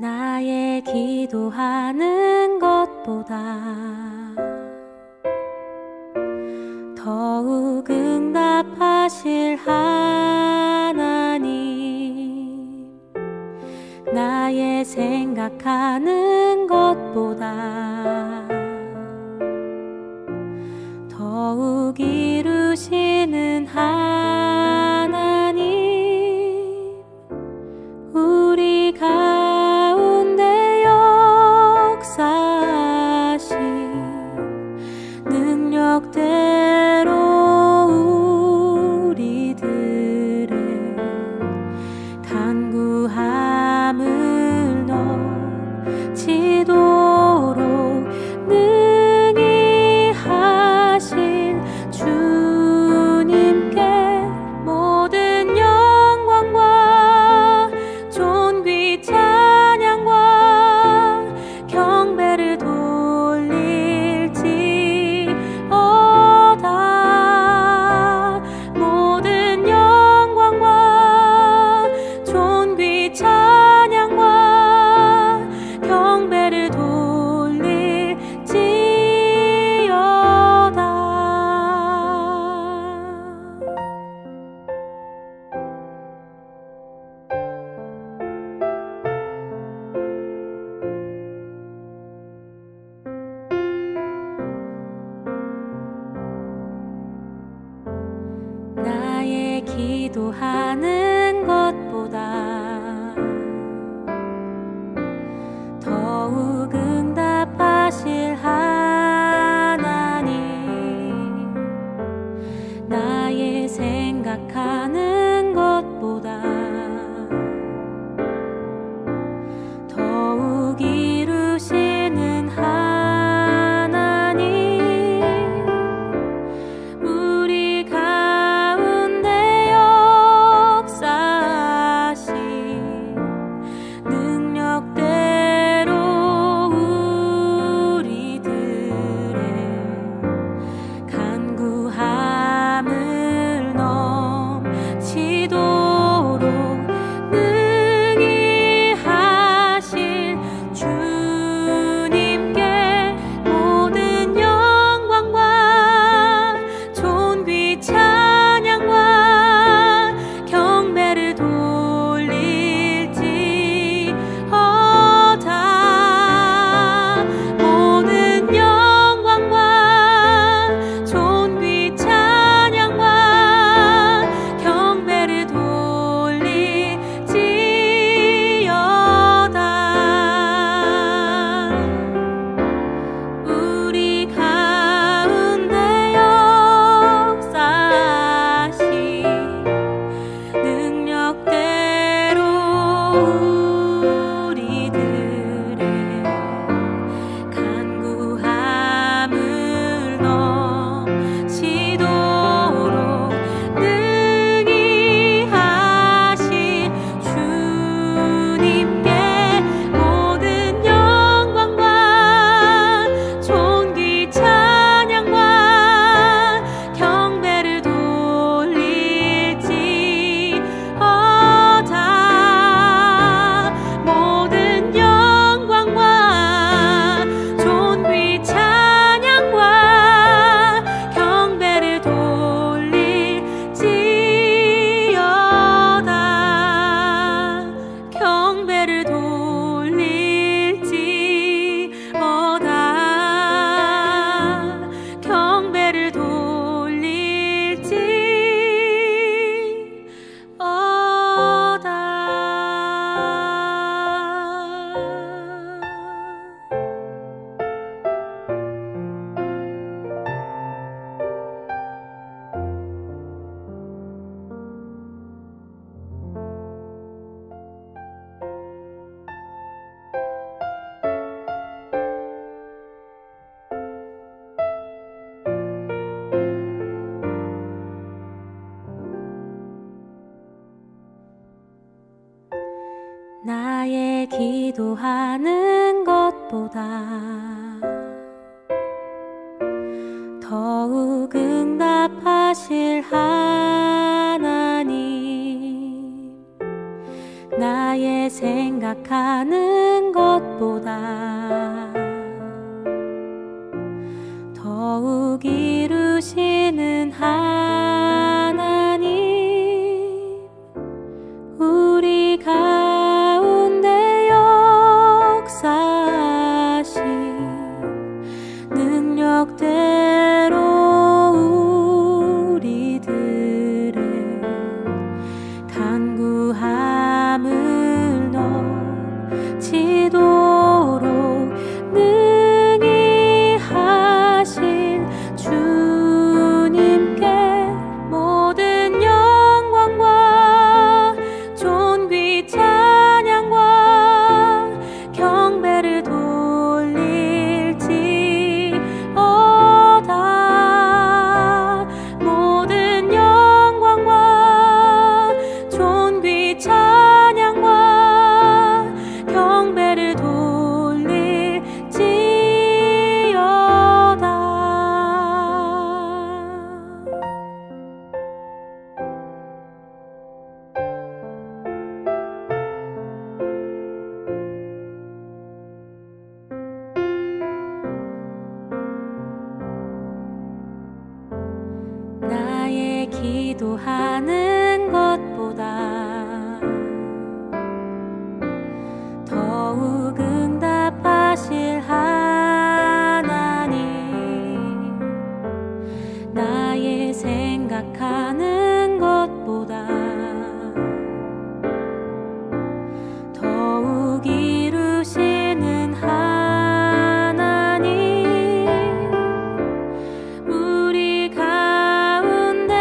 나의 기도하는 것보다 더욱 응답하실 하나님, 나의 생각하는 것보다 더욱 이루시는 하나님, 우리 가운데 역사하신 능력대로 우리들의 간구함을 넘치도록 능히 하실 주님께 모든 영광과 존귀 찬양과 경배를 돌릴지어다. 모든 영광과 존귀 찬양과 경배를 돌릴지어다. 나의 기도하는 것보다 더욱 응답하실 하나님, 나의 생각하는 것보다 더욱 이루시는 하나님, 우리 가운데 역사하신 능력대로 우리들의 간구함을 넘치도록 능히 하실 주님께 모든 영광과 존귀 찬양과 경배를 돌릴지어다. 모든 영광과 존귀 찬양과 경배를 돌릴지어다. 우리 가운데 역사하신 능력대로 우리들의 간구함을 넘치도록 능히 하실 주님께 모든 영광과 존귀 찬양과 경배를 돌릴지어다. 모든 영광과 존귀 찬양과 경배를 돌릴지어다. 경배를 돌릴지어다. 경배를 나의 기도하는 것보다 더욱 응답하실 하나님, 나의 생각하는 것보다 더욱 이루시는 하나님, 우리 가운데 역사하신 능력대로 우리들의 간구함을 넘치도록 능히 하실 주님께 모든 영광과 존귀 찬양과 경배를 돌릴지어다. 모든 영광과 존귀 찬양과 경배를 돌릴지어다. 나의 기도하는 것보다 더욱 응답하실 하나님, 나의 생각하는 것보다 더욱 이루시는 하나님, 우리 가운데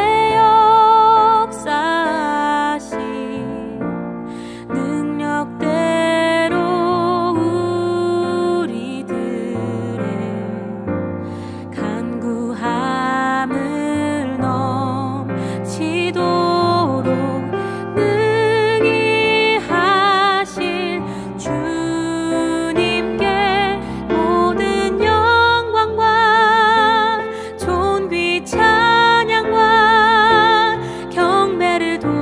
역사하신 능력대로 우리들의 간구함을 넘치도록 능히 하실 주님께 모든 영광과 존귀 찬양과 경배를 돌릴지어다.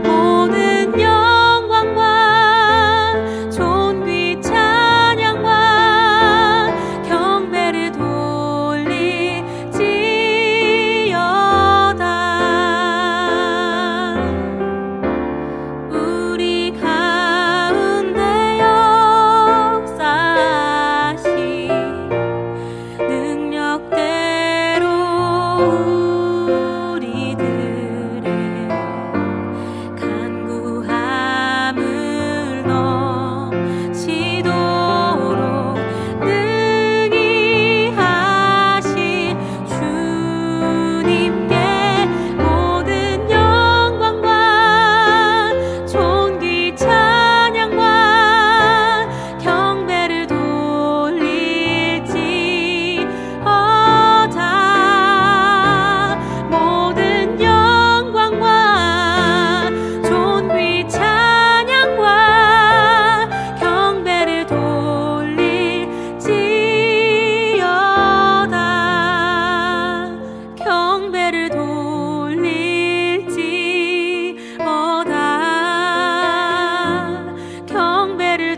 모든 영광과 존귀 찬양과 경배를 돌릴지어다. 우리 가운데 역사하신 능력대로 우리들의 간구함을 넘치도록 능히 하실 주님께 모든 영광과 존귀 찬양과 경배를 돌릴지어다. 모든 영광과 존귀 찬양과 경배를 돌릴지어다. 경배를 돌릴지어다. 경배를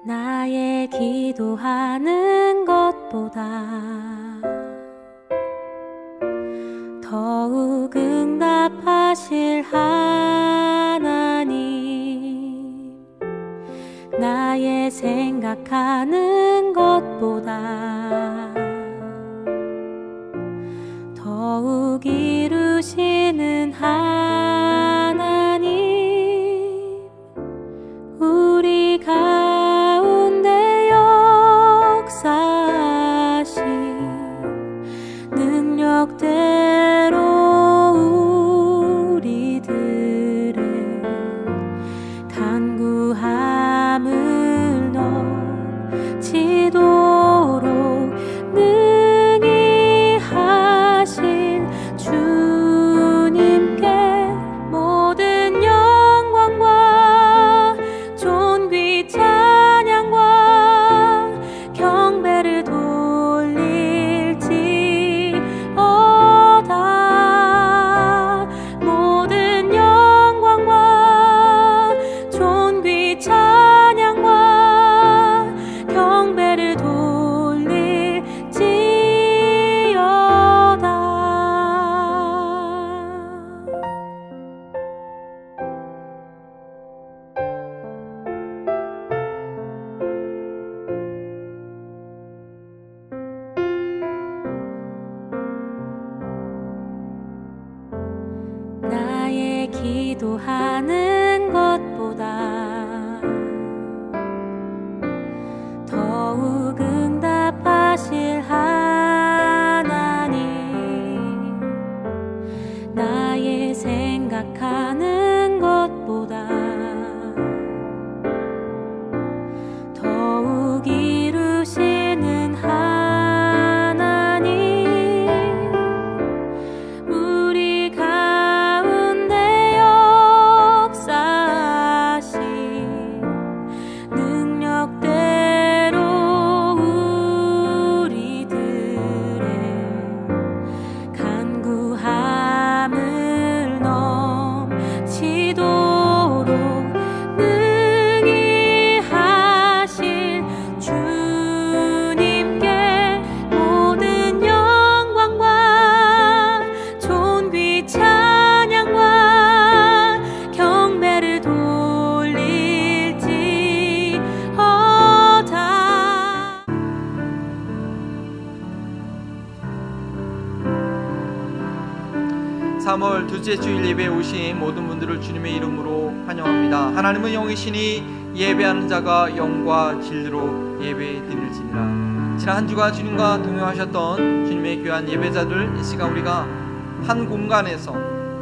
나의 기도하는 것보다 더욱 응답하실 하나님, 나의 생각하는 것보다 더욱 이루시는 하나님, 우리 가운데 역사 3월 둘째 주일 예배에 오신 모든 분들을 주님의 이름으로 환영합니다. 하나님은 영이시니 예배하는 자가 영과 진리로 예배드릴지니라. 지난 한 주간 주님과 동행하셨던 주님의 귀한 예배자들, 이 시간 우리가 한 공간에서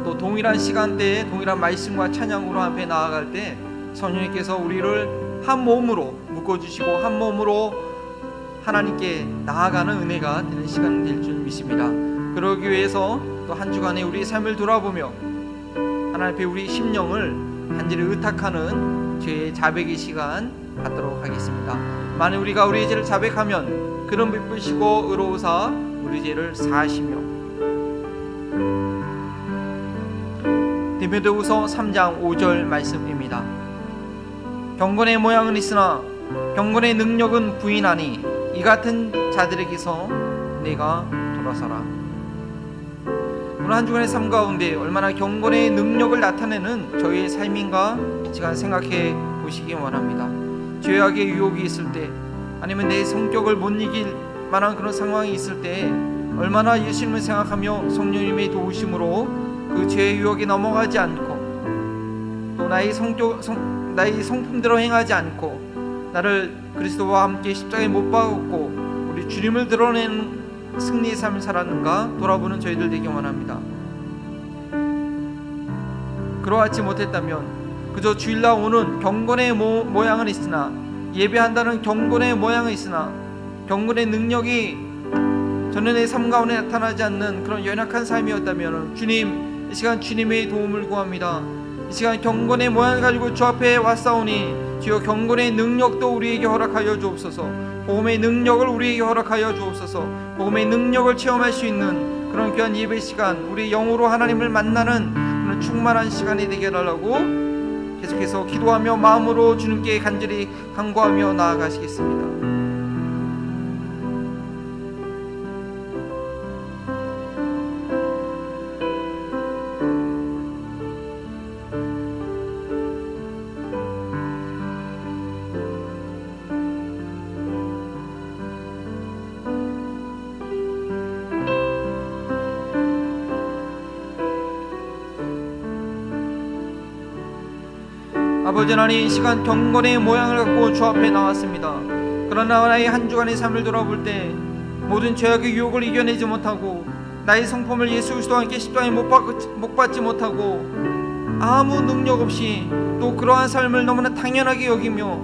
또 동일한 시간대에 동일한 말씀과 찬양으로 앞에 나아갈 때 성령님께서 우리를 한 몸으로 묶어주시고 한 몸으로 하나님께 나아가는 은혜가 되는 시간 될 줄 믿습니다. 그러기 위해서 또 한 주간의 우리 삶을 돌아보며 하나님 앞에 우리 심령을 간절히 의탁하는 죄의 자백의 시간 갖도록 하겠습니다. 만일 우리가 우리의 죄를 자백하면 그는 베푸시고 의로우사 우리 죄를 사하시며. 디모데후서 3장 5절 말씀입니다. 경건의 모양은 있으나 경건의 능력은 부인하니 이 같은 자들에게서 내가 돌아서라. 오늘 한 주간의 삶 가운데 얼마나 경건의 능력을 나타내는 저희의 삶인가 시간 생각해 보시기 원합니다. 죄악의 유혹이 있을 때, 아니면 내 성격을 못 이길 만한 그런 상황이 있을 때 얼마나 예수님을 생각하며 성령님의 도우심으로 그 죄의 유혹에 넘어가지 않고 또 나의 성품대로 행하지 않고 나를 그리스도와 함께 십자가에 못 박았고 우리 주님을 드러내는 승리의 삶을 살았는가 돌아보는 저희들 되기 원합니다. 그러하지 못했다면 그저 주일날 오는 경건의 모양은 있으나, 예배한다는 경건의 모양은 있으나 경건의 능력이 전에 삶 가운데 나타나지 않는 그런 연약한 삶이었다면 주님, 이 시간 주님의 도움을 구합니다. 이 시간 경건의 모양을 가지고 주 앞에 왔사오니 주여 경건의 능력도 우리에게 허락하여 주옵소서. 복음의 능력을 우리에게 허락하여 주옵소서. 복음의 능력을 체험할 수 있는 그런 귀한 예배 시간, 우리 영으로 하나님을 만나는 그런 충만한 시간이 되게 해달라고 계속해서 기도하며 마음으로 주님께 간절히 간구하며 나아가시겠습니다. 아버지 하나님, 이 시간 경건의 모양을 갖고 주 앞에 나왔습니다. 그러나 나의 한 주간의 삶을 돌아볼 때 모든 죄악의 유혹을 이겨내지 못하고 나의 성품을 예수 그리스도와 함께 십자가에 못 박지 못하고 아무 능력 없이 또 그러한 삶을 너무나 당연하게 여기며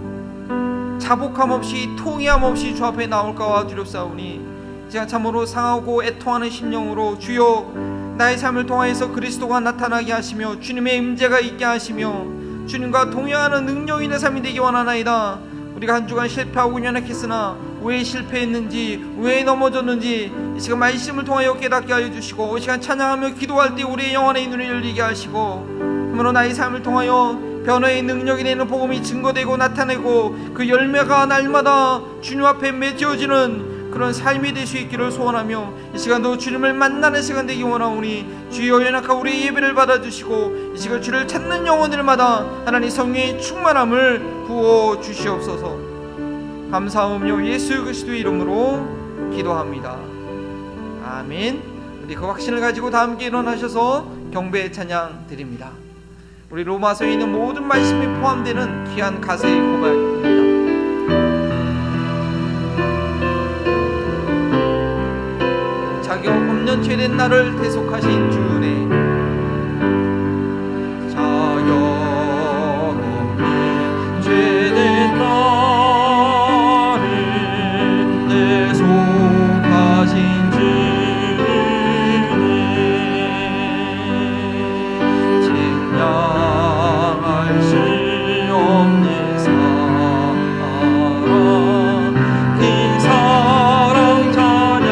자복함 없이 통이함 없이 주 앞에 나올까와 두렵사오니 제가 참으로 상하고 애통하는 심령으로 주여 나의 삶을 통하여서 그리스도가 나타나게 하시며 주님의 임재가 있게 하시며 주님과 동행하는 능력이 내 삶이 되기 원하나이다. 우리가 한 주간 실패하고 연약했으나 왜 실패했는지, 왜 넘어졌는지 이 시간 말씀을 통하여 깨닫게 하여 주시고, 이 시간 찬양하며 기도할 때 우리의 영혼의 눈을 열리게 하시고, 그러므로 나의 삶을 통하여 변화의 능력이 되는 복음이 증거되고 나타내고 그 열매가 날마다 주님 앞에 맺어지는 그런 삶이 될 수 있기를 소원하며 이 시간도 주님을 만나는 시간 되기 원하오니 주여 연약한 우리의 예배를 받아주시고 이 시간 주를 찾는 영혼들마다 하나님 성령의 충만함을 부어 주시옵소서. 감사하며 예수 그리스도의 이름으로 기도합니다. 아멘. 우리 그 확신을 가지고 다 함께 일어나셔서 경배 찬양 드립니다. 우리 로마서에 있는 모든 말씀이 포함되는 귀한 가사의 고백입니다. 자격 없는 죄된 나를 대속하신 주네, 자격 없는 죄된 나를 대속하신 주네, 측량할 수 없는 사랑, 그 사랑 찬양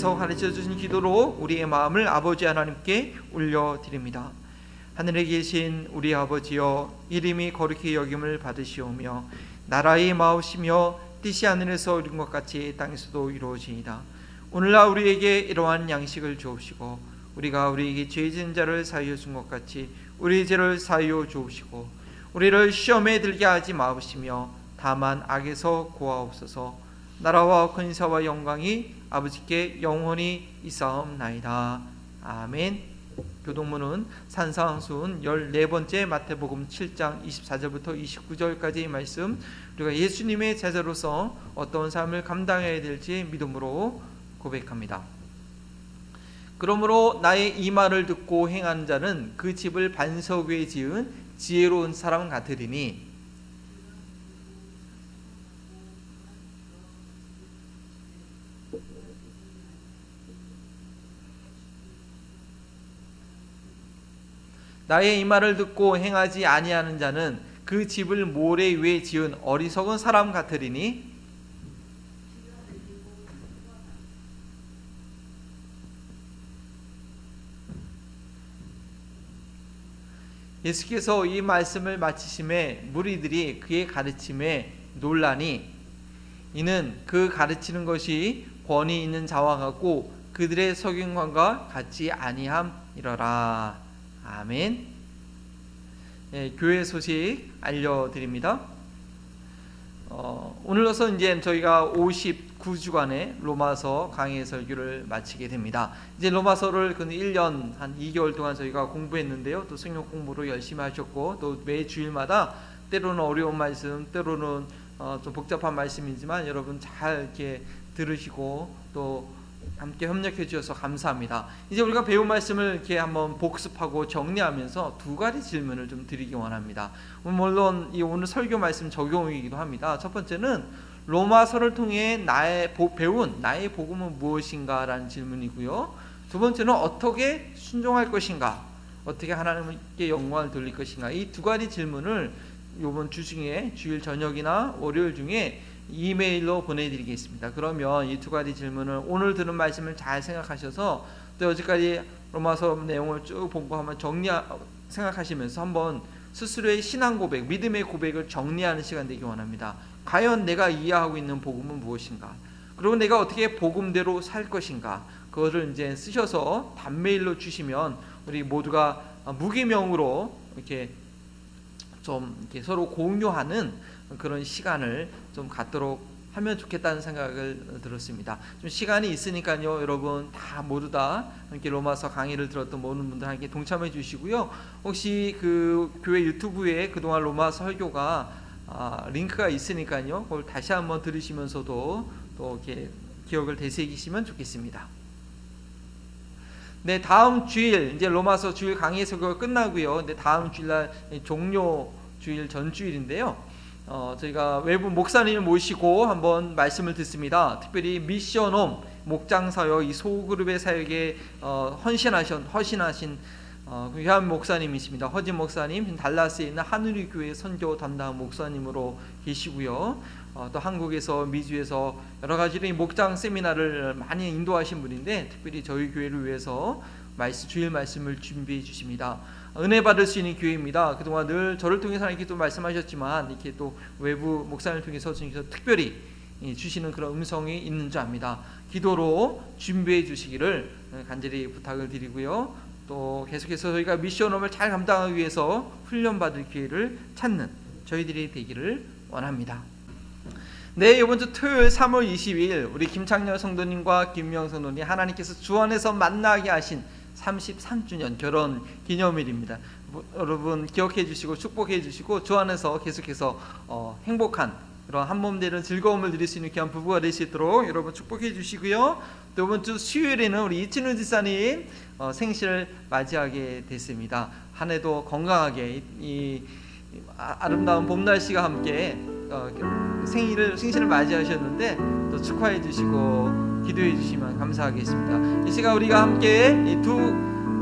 하나님께서 가르쳐 주신 기도로 우리의 마음을 아버지 하나님께 올려드립니다. 하늘에 계신 우리 아버지여, 이름이 거룩히 여김을 받으시오며 나라의 마옵시며 뜻이 하늘에서 이룬 것 같이 땅에서도 이루어지이다. 오늘날 우리에게 이러한 양식을 주옵시고 우리가 우리에게 죄 지은 자를 사하여 준 것 같이 우리 죄를 사하여 주옵시고 우리를 시험에 들게 하지 마옵시며 다만 악에서 구하옵소서. 나라와 권세와 영광이 아버지께 영원히 있사옵나이다. 아멘. 교동문은 산상수훈 14번째 마태복음 7장 24절부터 29절까지의 말씀, 우리가 예수님의 제자로서 어떤 삶을 감당해야 될지 믿음으로 고백합니다. 그러므로 나의 이 말을 듣고 행하는 자는 그 집을 반석 위에 지은 지혜로운 사람 같으리니 나의 이 말을 듣고 행하지 아니하는 자는 그 집을 모래 위에 지은 어리석은 사람 같으리니 예수께서 이 말씀을 마치심에 무리들이 그의 가르침에 놀라니 이는 그 가르치는 것이 권위 있는 자와 같고 그들의 석윤관과 같지 아니함이러라. 아멘. 교회 소식 알려드립니다. 오늘로서 이제 저희가 59주간의 로마서 강의 설교를 마치게 됩니다. 이제 로마서를 그 1년 한 2개월 동안 저희가 공부했는데요. 또 성경 공부로 열심히 하셨고 또 매 주일마다 때로는 어려운 말씀, 때로는 좀 복잡한 말씀이지만 여러분 잘 이렇게 들으시고 또 함께 협력해 주셔서 감사합니다. 이제 우리가 배운 말씀을 이렇게 한번 복습하고 정리하면서 두 가지 질문을 좀 드리기 원합니다. 물론 이 오늘 설교 말씀 적용이기도 합니다. 첫 번째는 로마서를 통해 배운 나의 복음은 무엇인가 라는 질문이고요. 두 번째는 어떻게 순종할 것인가, 어떻게 하나님께 영광을 돌릴 것인가. 이 두 가지 질문을 이번 주 중에 주일 저녁이나 월요일 중에 이메일로 보내드리겠습니다. 그러면 이 두 가지 질문을 오늘 들은 말씀을 잘 생각하셔서 또 여기까지 로마서 내용을 쭉 보고 한번 생각하시면서 한번 스스로의 신앙 고백, 믿음의 고백을 정리하는 시간 되기 원합니다. 과연 내가 이해하고 있는 복음은 무엇인가? 그리고 내가 어떻게 복음대로 살 것인가? 그것을 이제 쓰셔서 단메일로 주시면 우리 모두가 무기명으로 이렇게 좀 이렇게 서로 공유하는 그런 시간을 좀 갖도록 하면 좋겠다는 생각을 들었습니다. 좀 시간이 있으니까요, 여러분 모두 다 이렇게 로마서 강의를 들었던 모든 분들 함께 동참해 주시고요. 혹시 그 교회 유튜브에 그동안 로마서 설교가 링크가 있으니까요, 그걸 다시 한번 들으시면서도 또 이렇게 기억을 되새기시면 좋겠습니다. 네, 다음 주일 이제 로마서 주일 강의 설교가 끝나고요. 네, 다음 주일날 종료 주일 전주일인데요. 저희가 외부 목사님을 모시고 한번 말씀을 듣습니다. 특별히 미션홈 목장사역 이 소그룹의 사역에 헌신하신 귀한 목사님이십니다. 허진 목사님, 달라스에 있는 하늘의 교회 선교 담당 목사님으로 계시고요. 또 한국에서 미주에서 여러 가지로 목장 세미나를 많이 인도하신 분인데 특별히 저희 교회를 위해서 주일 말씀을 준비해 주십니다. 은혜 받을 수 있는 교회입니다. 그동안 늘 저를 통해서 이렇게 또 말씀하셨지만 이렇게 또 외부 목사님을 통해서 주님께서 특별히 주시는 그런 음성이 있는 줄 압니다. 기도로 준비해 주시기를 간절히 부탁을 드리고요. 또 계속해서 저희가 미션홈을 잘 감당하기 위해서 훈련받을 기회를 찾는 저희들이 되기를 원합니다. 네, 이번 주 토요일 3월 22일 우리 김창렬 성도님과 김명 성도님 하나님께서 주 안에서 만나게 하신 33주년 결혼 기념일입니다. 여러분 기억해 주시고 축복해 주시고 주 안에서 계속해서 행복한 그런 한몸 되는 즐거움을 누릴 수 있는 귀한 부부가 될 수 있도록 여러분 축복해 주시고요. 또 이번 주 수요일에는 우리 이춘우 지사님 생신을 맞이하게 됐습니다. 한 해도 건강하게 이 아름다운 봄 날씨가 함께 생신을 맞이하셨는데 또 축하해 주시고 기도해 주시면 감사하겠습니다. 이 시간 우리가 함께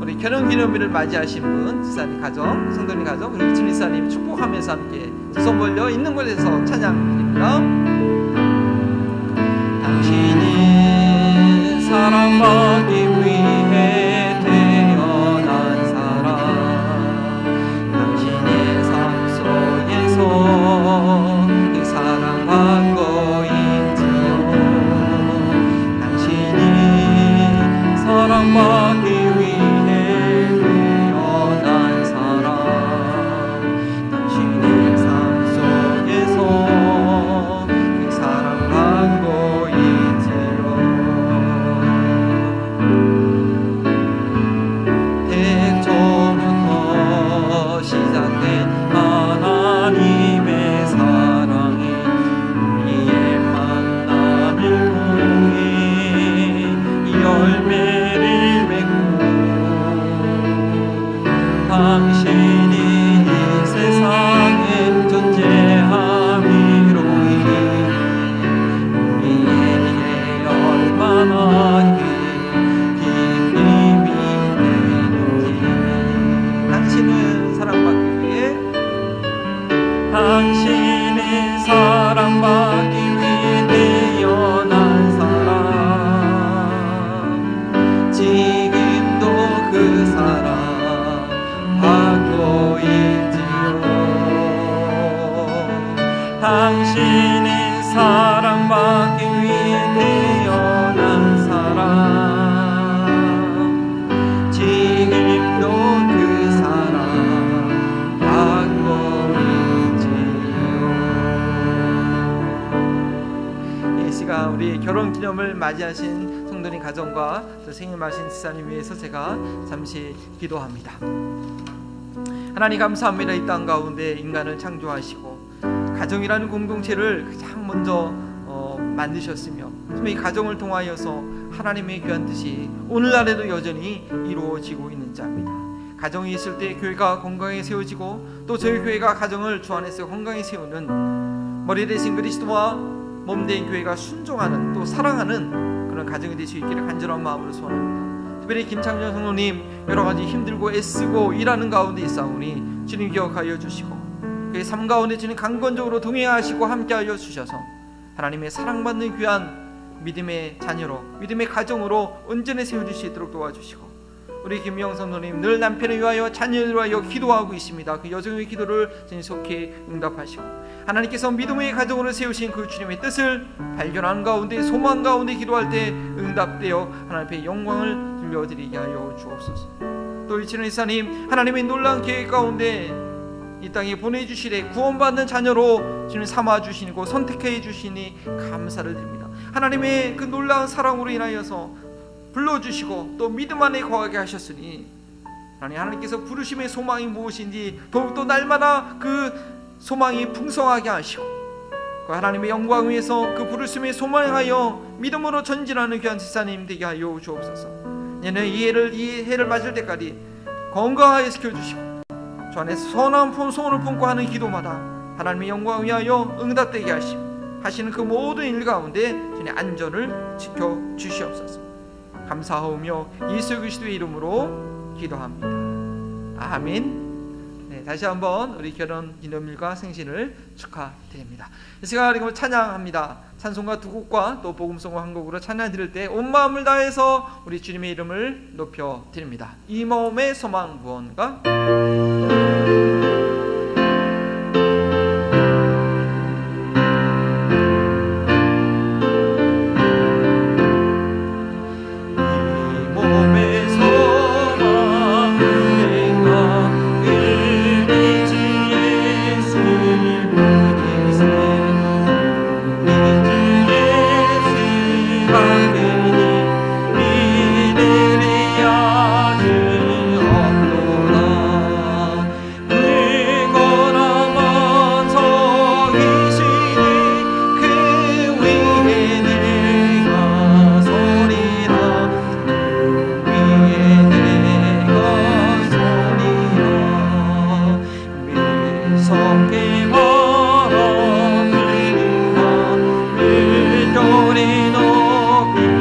우리 결혼 기념일을 맞이하신 분, 지사님 가정, 성도님 가정, 그리고 이춘우 지사님 축복하면서 함께 두 손 벌려 있는 곳에서 찬양 드립니다. 당신은 사랑받기 위해 태어난 사람, 당신의 삶 속에서 사랑받고 있지요. 당신이 사랑받기 위해 태어난 사람, 당신의 삶 속에서 사랑받고 있지요. 태초부터 시작된 하나님의 사랑이 우리의 만남을 통해 열매를 맺고, 당신이 이 세상에 존재함으로 인해 우리에게 얼마나 긴 힘이 되는지. 당신은 사랑받기 위해, 당신은 사랑받기 위해 태어난 사람, 지금도 그 사랑 받고 있지요. 당신은 사랑받기 위해 태어난 사람, 지금도 그 사랑 받고 있지요. 이 시간 우리 결혼 기념을 맞이하신 성도님 가정과 또 생일 맞으신 지사님 위해서 제가 잠시 기도합니다. 하나님 감사합니다. 이 땅 가운데 인간을 창조하시고 가정이라는 공동체를 가장 먼저 만드셨으며, 이 가정을 통하여서 하나님의 귀한 뜻이 오늘날에도 여전히 이루어지고 있는 자입니다. 가정이 있을 때 교회가 건강하게 세워지고, 또 저희 교회가 가정을 주 안에서 건강히 세우는 머리 대신 그리스도와 몸된 교회가 순종하는, 또 사랑하는 그런 가정이 될 수 있기를 간절한 마음으로 소원합니다. 특별히 김창년 성도님 여러가지 힘들고 애쓰고 일하는 가운데 있사오니 주님 기억하여 주시고, 그의 삶 가운데 주님 강건적으로 동행하시고 함께하여 주셔서 하나님의 사랑받는 귀한 믿음의 자녀로, 믿음의 가정으로 온전히 세워줄 수 있도록 도와주시고, 우리 김영 성도님 늘 남편을 위하여 자녀를 위하여 기도하고 있습니다. 그 여정의 기도를 주님 속히 응답하시고, 하나님께서 믿음의 가정으로 세우신 그 주님의 뜻을 발견하는 가운데, 소망 가운데 기도할 때 응답되어 하나님 앞에 영광을 돌려드리게 하여 주옵소서. 또 이치는 이사님 하나님의 놀라운 계획 가운데 이 땅에 보내주시되 구원받는 자녀로 주님 삼아주시고 선택해 주시니 감사를 드립니다. 하나님의 그 놀라운 사랑으로 인하여서 불러주시고 또 믿음 안에 거하게 하셨으니, 하나님께서 부르심의 소망이 무엇인지 더욱더 날마다 그 소망이 풍성하게 하시고, 그 하나님의 영광 위에서 그 부르심의 소망하여 믿음으로 전진하는 귀한 지사님 되게 하여 주옵소서. 얘는 이 해를 맞을 때까지 건강하게 지켜주시고, 주 안에서 선한 소원을 품고 하는 기도마다 하나님의 영광을 위하여 응답되게 하시는 그 모든 일 가운데 주님 안전을 지켜주시옵소서. 감사하오며 예수 그리스도의 이름으로 기도합니다. 아멘. 네, 다시 한번 우리 결혼 기념일과 생신을 축하드립니다. 이 시간 우리 찬양합니다. 찬송가 두 곡과 또 복음송 한 곡으로 찬양 드릴 때 온 마음을 다해서 우리 주님의 이름을 높여 드립니다. 이 몸의 소망 무언가? 물결이 높이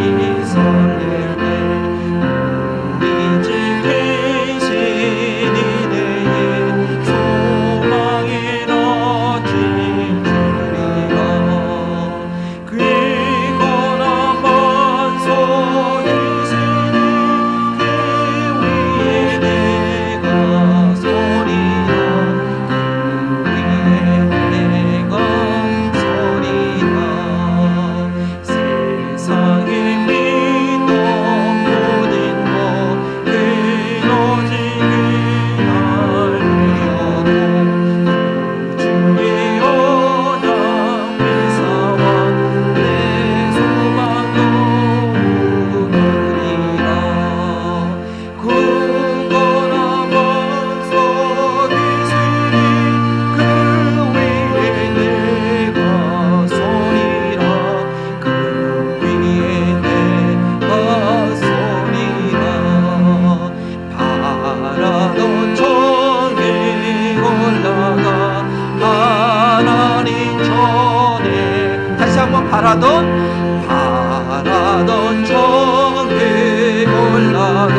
하던 정에 올라가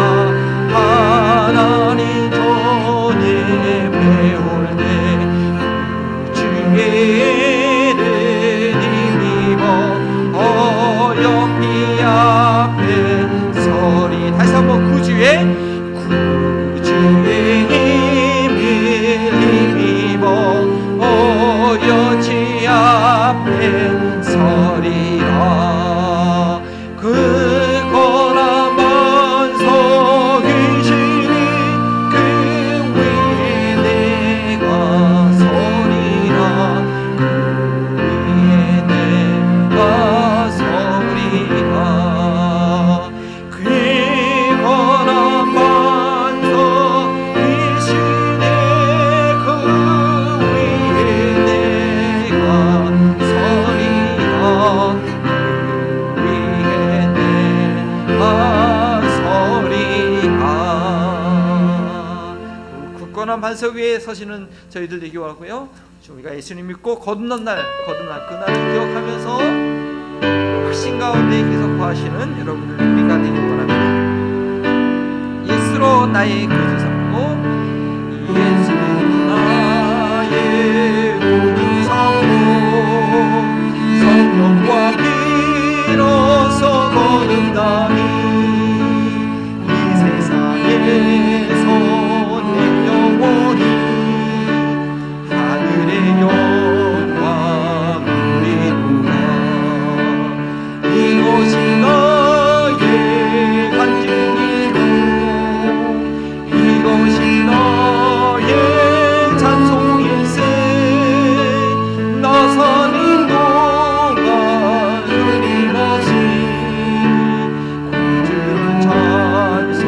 하나님 전에 배울 때 주의를 힘입어 어여피 앞에 서리. 다시 한번 구주의 힘을 힘입어 어여치 앞에 서리라. 그거나 만석이시니 그 위에 내가 서리라. 그 위에 내가 서리라. 그거나 만석이시니 그 위에 내가 서리라. 굳건한 반석 위에 서시는 저희들 되기 원하고요. 우리가 예수님 믿고 거듭난 그날을 기억하면서 확신 가운데 계속 거하시는 여러분들 우리가 되기 원합니다. 예수로 나의 구주 삼고 예수는 나의 구주 삼고 성령과 비로소 거듭나니 이 세상에서 내 영혼이 하늘의 영광 누리노라. 이것이 나의 간증이요 이것이 나의 찬송일세. 나 사는 동안 끊임없이 구주를 찬송하리로다.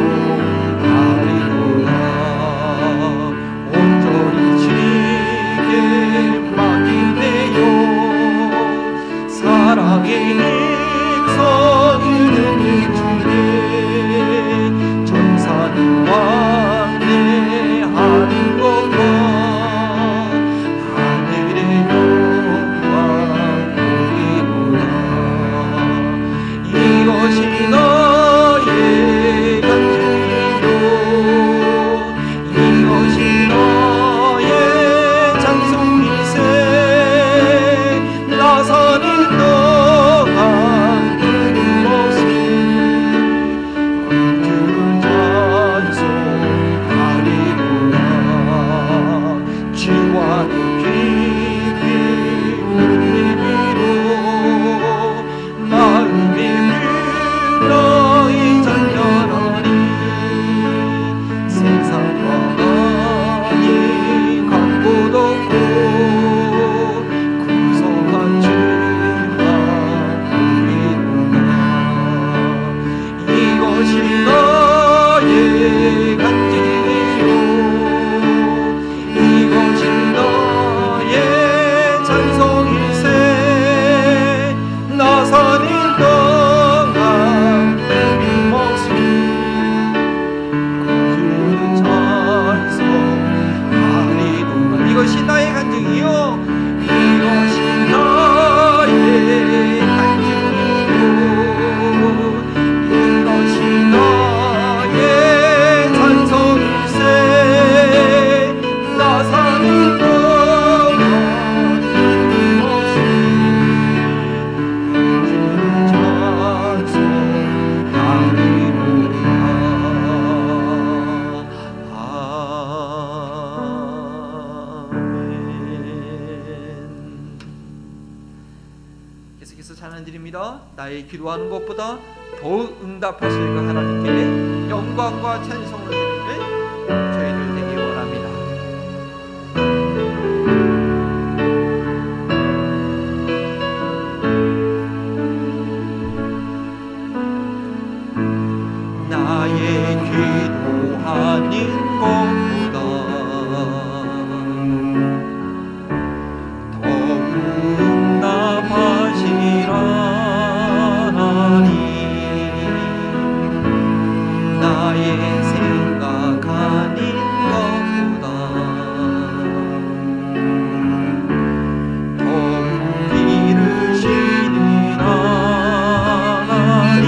온전히 주께 맡긴대요. 사랑의 힘서는 주님 전사는 왕래하는 것과 하늘의 영광 누리노라. 이것이 나의 간증이요 이것이 나의 찬송일세. 나 사는 동안 끊임없이 구주를 찬송하리로다. 주와는 깊이 울림으로 마음이 불러이 잔잔하니 세상과 나니 강보도 없고 구속한 주만 우리로다. 이것이 나의 간증이요 이것이 나의 찬송일세. 나 사는 동안 끊임없이 구주를 찬송하리로다. 이것이 나의 간증이요 이것이 나의 간증이요 이것이 나의 찬송일세. 나 사는 동안 끊임없이 구주를 찬송하리로다. 아멘. 계속해서 찬양드립니다. 나의 기도하는 것보다 더욱 응답하실 그 하나님께 영광과 찬송을 드리는 저희들 되기 원합니다. 나의 기도하는 것보다 더욱 응답하실 하나님. 나의 생각하는 것보다 더욱 이루시는 하나님.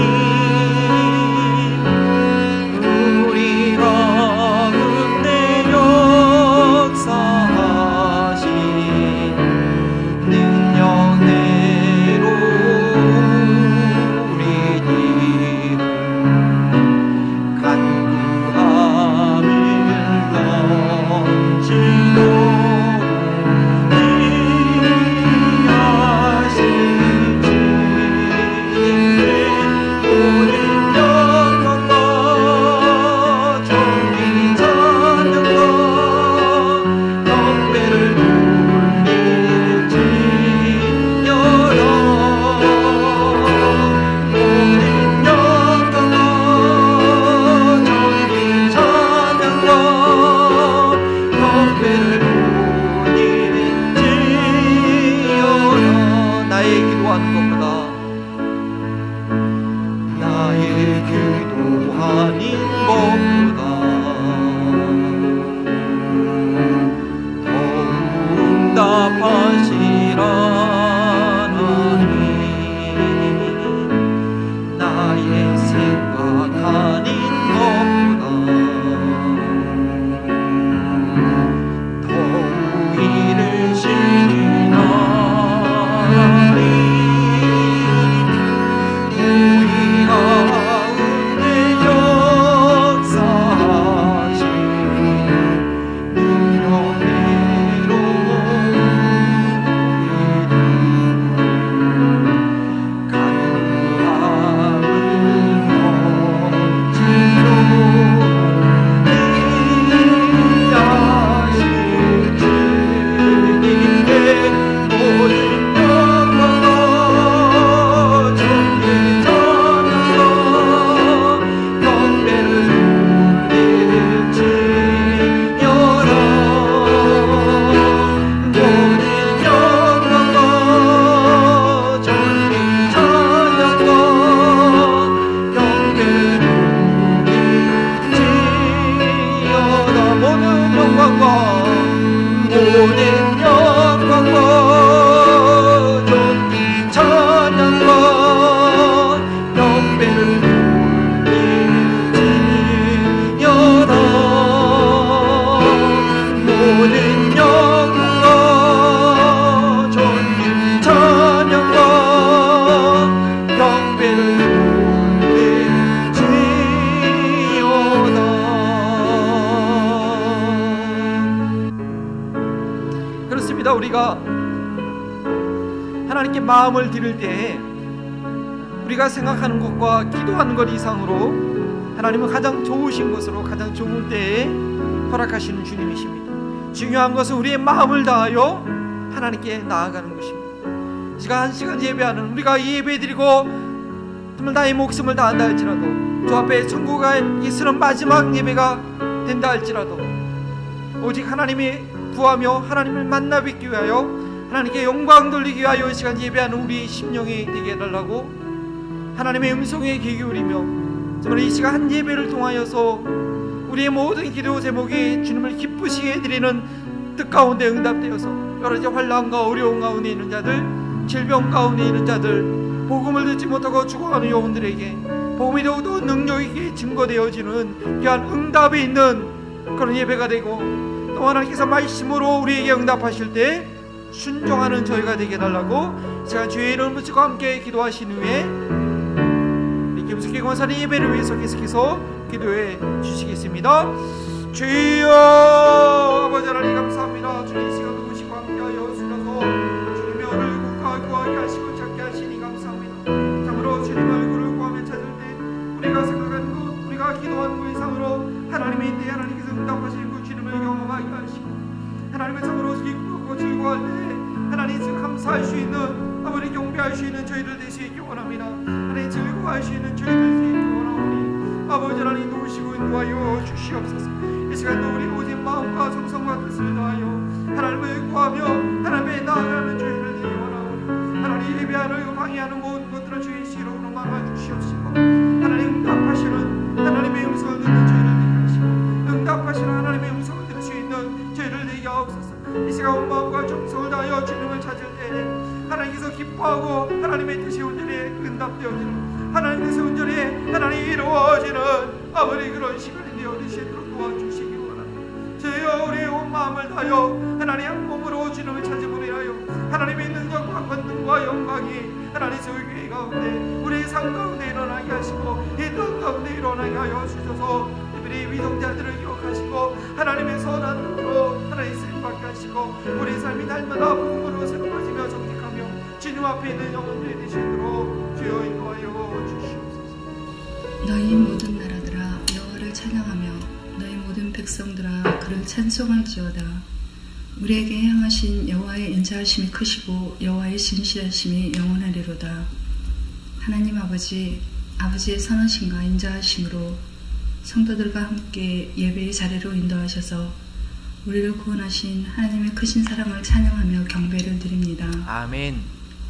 우리가 하나님께 마음을 드릴 때 우리가 생각하는 것과 기도하는 것 이상으로 하나님은 가장 좋으신 것으로 가장 좋은 때에 허락하시는 주님이십니다. 중요한 것은 우리의 마음을 다하여 하나님께 나아가는 것입니다. 시간 1시간 예배하는 우리가 예배 드리고 정말 나의 목숨을 다한다 할지라도 주 앞에 천국에 있으는 마지막 예배가 된다 할지라도 오직 하나님이 구하며 하나님을 만나 뵙기 위하여 하나님께 영광 돌리기 위하여 이 시간 예배하는 우리 심령이 되게 해달라고 하나님의 음성에 귀 기울이며 정말 이 시간 한 예배를 통하여서 우리의 모든 기도 제목이 주님을 기쁘시게 해드리는 뜻 가운데 응답되어서 여러 가지 환난과 어려움 가운데 있는 자들, 질병 가운데 있는 자들, 복음을 듣지 못하고 죽어가는 영혼들에게 복음이 더욱더 능력 있게 증거되어지는 귀한 응답이 있는 그런 예배가 되고 또 하나님께서 말씀으로 우리에게 응답하실 때 순종하는 저희가 되게 해달라고 제가 주의 이름을 붙이고 함께 기도하신 후에 김숙희 권사님 예배를 위해서 계속해서 기도해 주시겠습니다. 주여 아버지 하나님 감사합니다. 주님 이 시간 누구시고 함께하여 주셔서 주님의 얼굴을 구하게 하시고 찾게 하시니 감사합니다. 참으로 주님의 얼굴을 구하며 찾을 때 우리가 생각하는 것 우리가 기도하는 것 이상으로 하나님의 때 하나님께서 응답하시는 그 주님을 경험하게 하시고 하나님의 참으로 기쁘고 즐거워할 때 하나님 감사할 수 있는 아버지 경배할 수 있는 저희들 되시기 원합니다. 하나님 즐거워할 수 있는 저희들 되시기 원하오니 아버지 하나님 도우시고 인도하여 주시옵소서. 이 시간도 우리 오직 마음과 정성과 뜻을 다하여 하나님을 구하며 하나님의 나아가는 저희들 되기 원하오니 하나님 예배하는 방해하는 모든 것들을 주의 시로로 막아주시옵시고 하나님 응답하시는 하나님의 음성을 듣는 저희를 되게 하시고 응답하시는 하나님의 음성을 들을 수 있는 저희를 되게 하옵소서. 이 시간 온 마음과 정성을 다하여 주님을 찾을 때 하나님께서 기뻐하고 하나님의 뜻이 온전히 응답되어지는 하나님의 뜻이 온전히 하나님이 이루어지는 아버지 그런 시간이 되어지도록 도와주시기 원합니다. 저희여 우리의 온 마음을 다하여 하나님 한 몸으로 주님을 찾음을 위하여 하나님의 능력과 권능과 영광이 하나님 저희 교회 가운데 우리의 삶 가운데 일어나게 하시고 이 땅 가운데 일어나게 하여 주셔서 우리 위동자들을 기억하시고 하나님의 선한 눈으로 하나님 쓰임받게 하시고 우리 삶이 날마다 복음으로 새로워지며 정직하며 주님 앞에 있는 영혼들이 되시도록 주여 인도하여 주시옵소서. 너희 모든 나라들아 여호와를 찬양하며 너희 모든 백성들아 그를 찬송할지어다. 우리에게 향하신 여호와의 인자하심이 크시고 여호와의 진실하심이 영원하리로다. 하나님 아버지의 선하심과 인자하심으로 성도들과 함께 예배의 자리로 인도하셔서 우리를 구원하신 하나님의 크신 사랑을 찬양하며 경배를 드립니다. 아멘.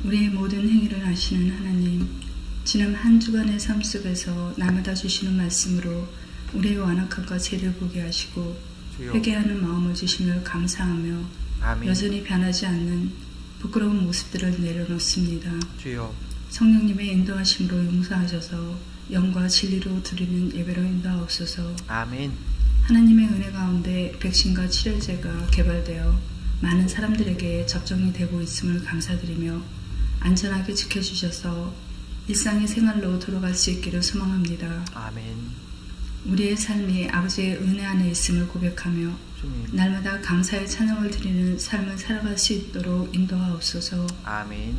우리의 모든 행위를 아시는 하나님, 지난 한 주간의 삶 속에서 날마다 주시는 말씀으로 우리의 완악함과 죄를 보게 하시고 주여. 회개하는 마음을 주시며 감사하며 아멘. 여전히 변하지 않는 부끄러운 모습들을 내려놓습니다. 주여. 성령님의 인도하심으로 용서하셔서 영과 진리로 드리는 예배로 인도하옵소서. 아멘. 하나님의 은혜 가운데 백신과 치료제가 개발되어 많은 사람들에게 접종이 되고 있음을 감사드리며 안전하게 지켜주셔서 일상의 생활로 돌아갈 수 있기를 소망합니다. 아멘. 우리의 삶이 아버지의 은혜 안에 있음을 고백하며 주님. 날마다 감사의 찬양을 드리는 삶을 살아갈 수 있도록 인도하옵소서. 아멘.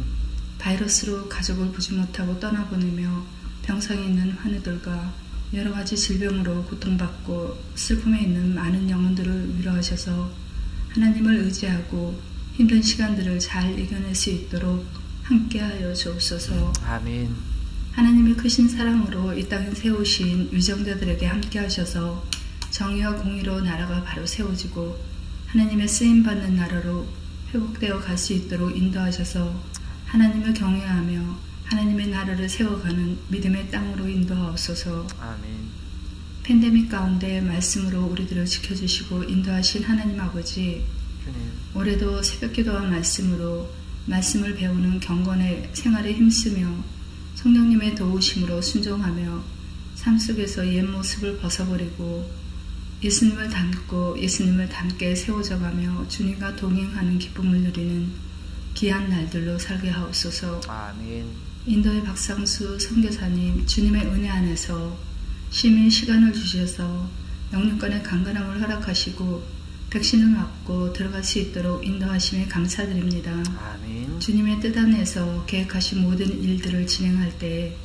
바이러스로 가족을 보지 못하고 떠나보내며 병상에 있는 환우들과 여러 가지 질병으로 고통받고 슬픔에 있는 많은 영혼들을 위로하셔서 하나님을 의지하고 힘든 시간들을 잘 이겨낼 수 있도록 함께하여 주옵소서. 아멘. 하나님의 크신 사랑으로 이 땅에 세우신 위정자들에게 함께하셔서 정의와 공의로 나라가 바로 세워지고 하나님의 쓰임받는 나라로 회복되어 갈 수 있도록 인도하셔서 하나님을 경외하며 하나님의 나라를 세워가는 믿음의 땅으로 인도하옵소서. 아멘. 팬데믹 가운데 말씀으로 우리들을 지켜주시고 인도하신 하나님 아버지, 주님. 올해도 새벽기도와 말씀으로 말씀을 배우는 경건의 생활에 힘쓰며 성령님의 도우심으로 순종하며 삶 속에서 옛 모습을 벗어버리고 예수님을 닮고 예수님을 닮게 세워져가며 주님과 동행하는 기쁨을 누리는 귀한 날들로 살게 하옵소서. 아멘. 인도의 박상수 선교사님, 주님의 은혜 안에서 쉼의 시간을 주셔서 영육간의 강건함을 허락하시고 백신을 맞고 들어갈 수 있도록 인도하심에 감사드립니다. 아멘. 주님의 뜻 안에서 계획하신 모든 일들을 진행할 때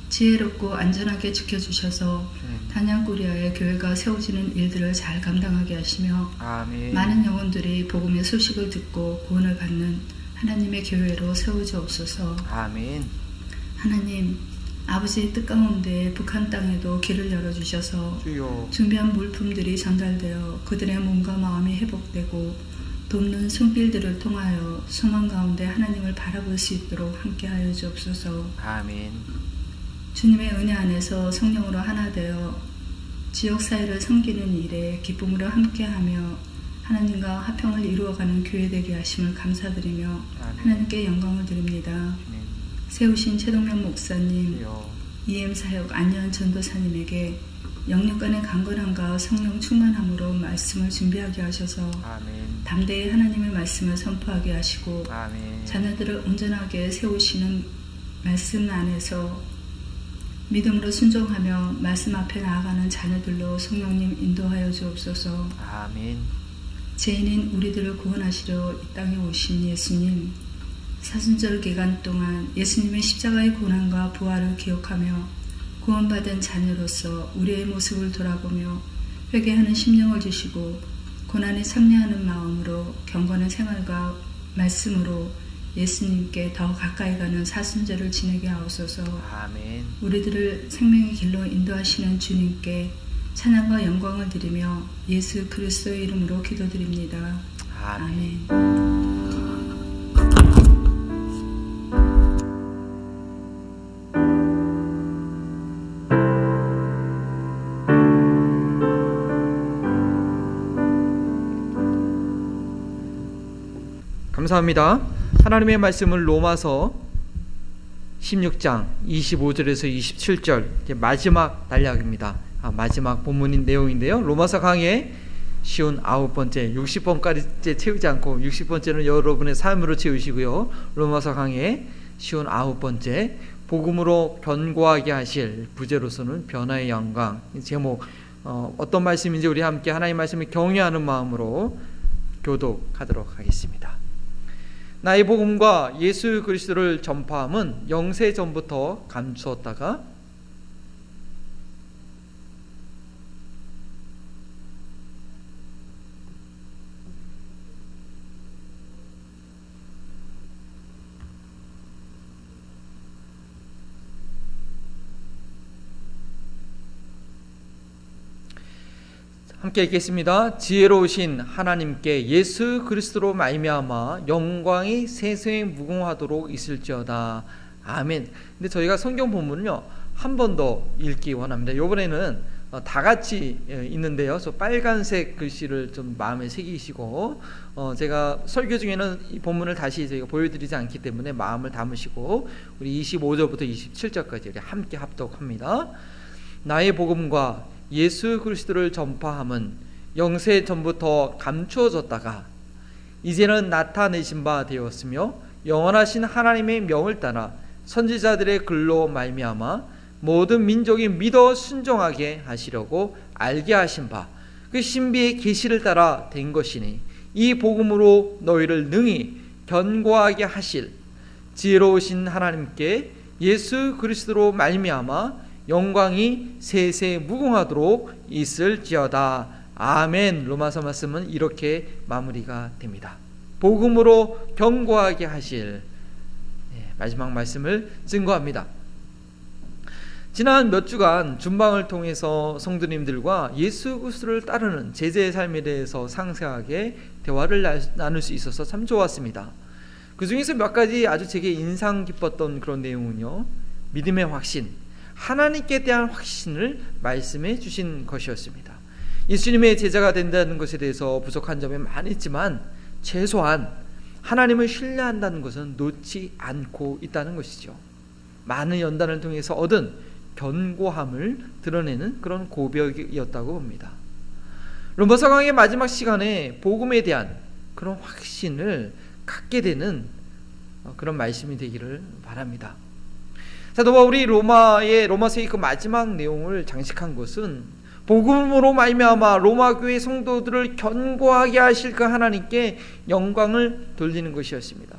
지혜롭고 안전하게 지켜주셔서 단양구리아의 교회가 세워지는 일들을 잘 감당하게 하시며 아멘. 많은 영혼들이 복음의 소식을 듣고 구원을 받는 하나님의 교회로 세워주옵소서. 아멘. 하나님, 아버지의 뜻 가운데 북한 땅에도 길을 열어주셔서 주여. 준비한 물품들이 전달되어 그들의 몸과 마음이 회복되고 돕는 손길들을 통하여 소망 가운데 하나님을 바라볼 수 있도록 함께하여 주옵소서. 아멘. 주님의 은혜 안에서 성령으로 하나 되어 지역사회를 섬기는 일에 기쁨으로 함께하며 하나님과 화평을 이루어가는 교회 되게 하심을 감사드리며 아멘. 하나님께 영광을 드립니다. 아멘. 세우신 최동명 목사님, 주여. EM사역 안녕 전도사님에게 영육간의 강건함과 성령 충만함으로 말씀을 준비하게 하셔서 아멘. 담대히 하나님의 말씀을 선포하게 하시고 아멘. 자녀들을 온전하게 세우시는 말씀 안에서 믿음으로 순종하며 말씀 앞에 나아가는 자녀들로 성령님 인도하여 주옵소서. 아멘. 죄인인 우리들을 구원하시려 이 땅에 오신 예수님, 사순절 기간 동안 예수님의 십자가의 고난과 부활을 기억하며 구원받은 자녀로서 우리의 모습을 돌아보며 회개하는 심령을 주시고 고난에 참여하는 마음으로 경건의 생활과 말씀으로 예수님께 더 가까이 가는 사순절을 지내게 하옵소서. 아멘. 우리들을 생명의 길로 인도하시는 주님께 찬양과 영광을 드리며 예수 그리스도의 이름으로 기도드립니다. 아멘. 아멘. 감사합니다. 하나님의 말씀은 로마서 16장 25절에서 27절 마지막 단락입니다. 마지막 본문인 내용인데요. 로마서 강의 쉬운 9번째 60번까지 채우지 않고 60번째는 여러분의 삶으로 채우시고요. 로마서 강의 쉬운 9번째 복음으로 견고하게 하실 부제로서는 변화의 영광. 제목 어떤 말씀인지 우리 함께 하나님의 말씀을 경외하는 마음으로 교독하도록 하겠습니다. 나의 복음과 예수 그리스도를 전파함은 영세 전부터 감추었다가 함께 읽겠습니다. 지혜로우신 하나님께 예수 그리스도로 말미암아 영광이 세세에 무궁하도록 있을지어다. 아멘. 근데 저희가 성경 본문을요 한 번 더 읽기 원합니다. 이번에는 다 같이 있는데요. 그래서 빨간색 글씨를 좀 마음에 새기시고 제가 설교 중에는 이 본문을 다시 저희가 보여드리지 않기 때문에 마음을 담으시고 우리 25절부터 27절까지 함께 합독합니다. 나의 복음과 예수 그리스도를 전파함은 영세 전부터 감추어졌다가 이제는 나타내신 바 되었으며 영원하신 하나님의 명을 따라 선지자들의 글로 말미암아 모든 민족이 믿어 순종하게 하시려고 알게 하신 바 그 신비의 계시를 따라 된 것이니 이 복음으로 너희를 능히 견고하게 하실 지혜로우신 하나님께 예수 그리스도로 말미암아 영광이 세세 무궁하도록 있을지어다. 아멘. 로마서 말씀은 이렇게 마무리가 됩니다. 복음으로 견고하게 하실 마지막 말씀을 증거합니다. 지난 몇 주간 준방을 통해서 성도님들과 예수 그리스도를 따르는 제자의 삶에 대해서 상세하게 대화를 나눌 수 있어서 참 좋았습니다. 그 중에서 몇 가지 아주 제게 인상 깊었던 그런 내용은요, 믿음의 확신, 하나님께 대한 확신을 말씀해 주신 것이었습니다. 예수님의 제자가 된다는 것에 대해서 부족한 점이 많았지만 최소한 하나님을 신뢰한다는 것은 놓지 않고 있다는 것이죠. 많은 연단을 통해서 얻은 견고함을 드러내는 그런 고백이었다고 봅니다. 로마서 강의 마지막 시간에 복음에 대한 그런 확신을 갖게 되는 그런 말씀이 되기를 바랍니다. 사도 바울이 로마서의 그 마지막 내용을 장식한 것은 복음으로 말미암아 로마 교회 성도들을 견고하게 하실 그 하나님께 영광을 돌리는 것이었습니다.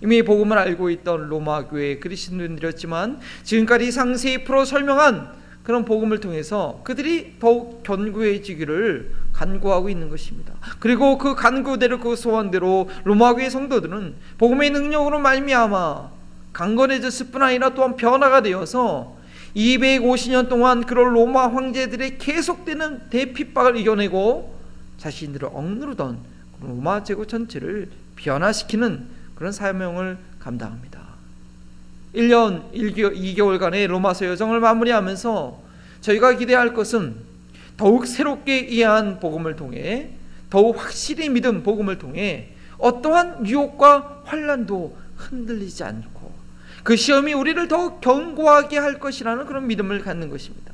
이미 복음을 알고 있던 로마 교회 그리스도인들이었지만 지금까지 상세히 풀어 설명한 그런 복음을 통해서 그들이 더욱 견고해지기를 간구하고 있는 것입니다. 그리고 그 간구대로, 그 소원대로 로마 교회 성도들은 복음의 능력으로 말미암아 강건해졌을 뿐 아니라 또한 변화가 되어서 250년 동안 그런 로마 황제들의 계속되는 대핍박을 이겨내고 자신들을 억누르던 로마 제국 전체를 변화시키는 그런 사명을 감당합니다. 1년 2개월간의 로마서 여정을 마무리하면서 저희가 기대할 것은 더욱 새롭게 이해한 복음을 통해, 더욱 확실히 믿은 복음을 통해 어떠한 유혹과 환난도 흔들리지 않고 그 시험이 우리를 더욱 견고하게 할 것이라는 그런 믿음을 갖는 것입니다.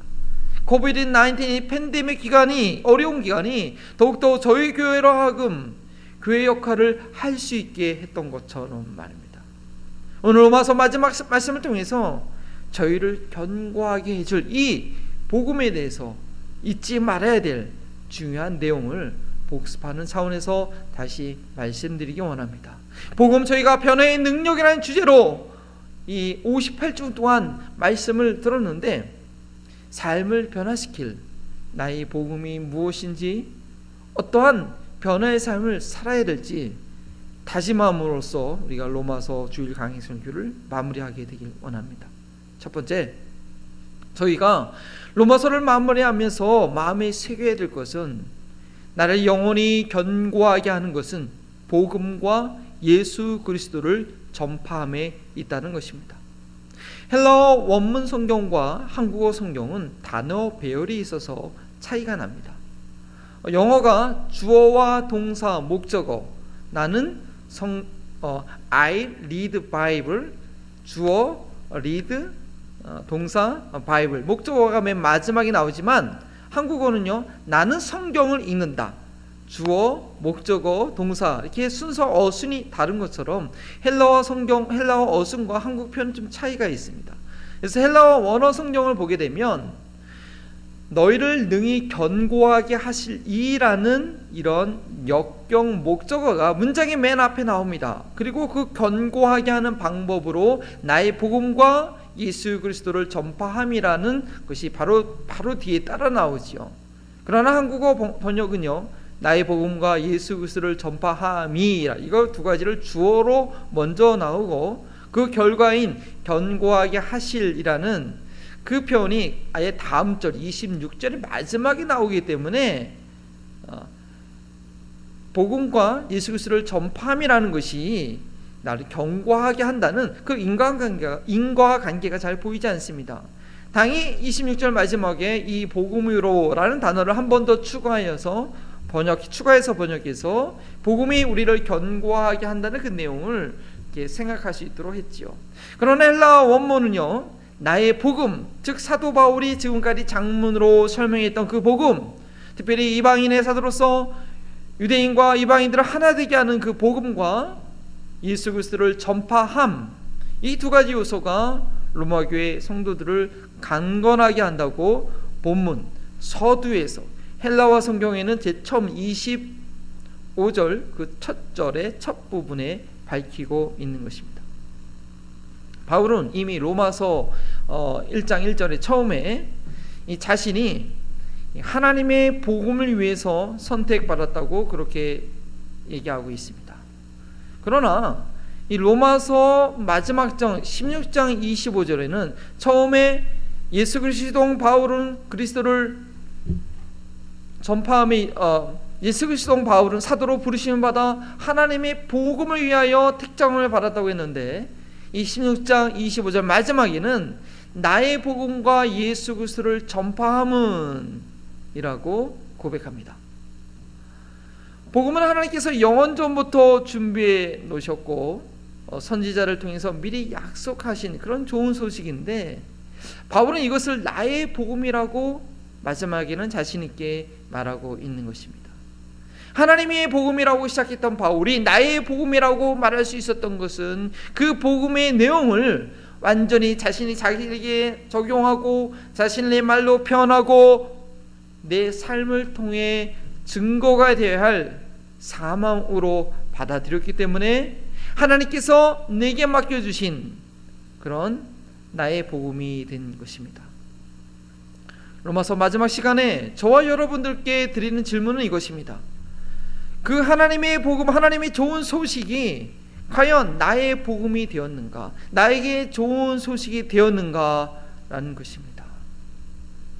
코비드-19 팬데믹 기간이, 어려운 기간이 더욱더 저희 교회로 하여금 교회 역할을 할 수 있게 했던 것처럼 말입니다. 오늘 로마서 마지막 말씀을 통해서 저희를 견고하게 해줄 이 복음에 대해서 잊지 말아야 될 중요한 내용을 복습하는 차원에서 다시 말씀드리기 원합니다. 복음, 저희가 변화의 능력이라는 주제로 이 58주 동안 말씀을 들었는데, 삶을 변화시킬 나의 복음이 무엇인지, 어떠한 변화의 삶을 살아야 될지 다짐함으로써 우리가 로마서 주일 강의 설교를 마무리하게 되길 원합니다. 첫 번째, 저희가 로마서를 마무리하면서 마음에 새겨야 될 것은, 나를 영원히 견고하게 하는 것은 복음과 예수 그리스도를 전파함에 있다는 것입니다. 헬라어 원문 성경과 한국어 성경은 단어 배열이 있어서 차이가 납니다. 영어가 주어와 동사, 목적어, 나는 I read Bible, 주어 read, 동사 Bible, 목적어가 맨 마지막에 나오지만 한국어는요, 나는 성경을 읽는다, 주어, 목적어, 동사, 이렇게 순서 어순이 다른 것처럼 헬라어 성경, 헬라어 어순과 한국 표현 좀 차이가 있습니다. 그래서 헬라어 원어 성경을 보게 되면 너희를 능히 견고하게 하실 이라는 이런 역경 목적어가 문장의 맨 앞에 나옵니다. 그리고 그 견고하게 하는 방법으로 나의 복음과 예수 그리스도를 전파함이라는 것이 바로 뒤에 따라 나오지요. 그러나 한국어 번역은요, 나의 복음과 예수 그리스도를 전파함이라, 이거 두 가지를 주어로 먼저 나오고 그 결과인 견고하게 하실이라는 그 표현이 아예 다음 절 26절의 마지막에 나오기 때문에 복음과 예수 그리스도를 전파함이라는 것이 나를 견고하게 한다는 그 인과관계가 잘 보이지 않습니다. 당연히 26절 마지막에 이 복음으로라는 단어를 한 번 더 추가해서 번역해서 복음이 우리를 견고하게 한다는 그 내용을 이렇게 생각할 수 있도록 했지요. 그러나 헬라어 원문은요, 나의 복음, 즉 사도 바울이 지금까지 장문으로 설명했던 그 복음, 특별히 이방인의 사도로서 유대인과 이방인들을 하나 되게 하는 그 복음과 예수 그리스도를 전파함, 이 두 가지 요소가 로마 교회 성도들을 강건하게 한다고 본문 서두에서 헬라어 성경에는 처음 25절 그 첫 절의 첫 부분에 밝히고 있는 것입니다. 바울은 이미 로마서 1장 1절에 처음에 이 자신이 하나님의 복음을 위해서 선택받았다고 그렇게 얘기하고 있습니다. 그러나 이 로마서 마지막 장 16장 25절에는 처음에 예수 그리스도 바울은 그리스도를 전파함이 예수 그리스도 바울은 사도로 부르심을 받아 하나님의 복음을 위하여 택정을 받았다고 했는데, 이 16장 25절 마지막에는 나의 복음과 예수 그리스도를 전파함은 이라고 고백합니다. 복음은 하나님께서 영원 전부터 준비해 놓으셨고 선지자를 통해서 미리 약속하신 그런 좋은 소식인데, 바울은 이것을 나의 복음이라고 마지막에는 자신 있게 말하고 있는 것입니다. 하나님의 복음이라고 시작했던 바울이 나의 복음이라고 말할 수 있었던 것은 그 복음의 내용을 완전히 자신이 자기에게 적용하고 자신의 말로 표현하고 내 삶을 통해 증거가 되어야 할 사명으로 받아들였기 때문에 하나님께서 내게 맡겨주신 그런 나의 복음이 된 것입니다. 로마서 마지막 시간에 저와 여러분들께 드리는 질문은 이것입니다. 그 하나님의 복음, 하나님의 좋은 소식이 과연 나의 복음이 되었는가, 나에게 좋은 소식이 되었는가 라는 것입니다.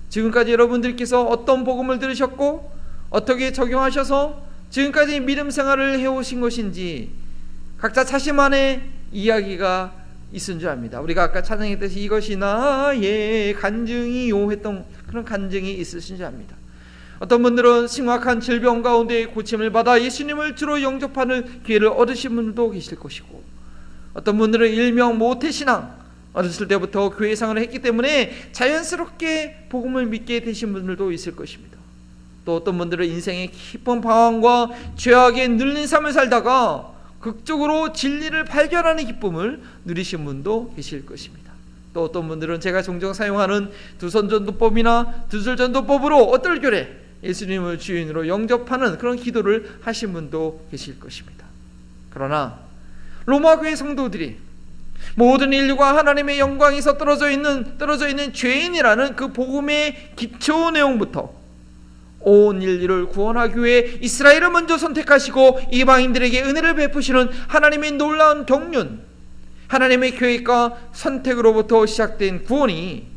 지금까지 여러분들께서 어떤 복음을 들으셨고 어떻게 적용하셔서 지금까지 믿음 생활을 해오신 것인지 각자 자신만의 이야기가 있은 줄 압니다. 우리가 아까 찬양했듯이 이것이 나의 간증이요 했던 그런 간증이 있으신 줄 압니다. 어떤 분들은 심각한 질병 가운데 고침을 받아 예수님을 주로 영접하는 기회를 얻으신 분들도 계실 것이고, 어떤 분들은 일명 모태신앙, 어렸을 때부터 교회 생활을 했기 때문에 자연스럽게 복음을 믿게 되신 분들도 있을 것입니다. 또 어떤 분들은 인생의 깊은 방황과 죄악에 눌린 삶을 살다가 극적으로 진리를 발견하는 기쁨을 누리신 분도 계실 것입니다. 또 어떤 분들은 제가 종종 사용하는 두손전도법이나 두술전도법으로 어떨결에 예수님을 주인으로 영접하는 그런 기도를 하신 분도 계실 것입니다. 그러나 로마 교회 성도들이 모든 인류가 하나님의 영광에서 떨어져 있는 죄인이라는 그 복음의 기초 내용부터 온 인류를 구원하기 위해 이스라엘을 먼저 선택하시고 이방인들에게 은혜를 베푸시는 하나님의 놀라운 경륜, 하나님의 계획과 선택으로부터 시작된 구원이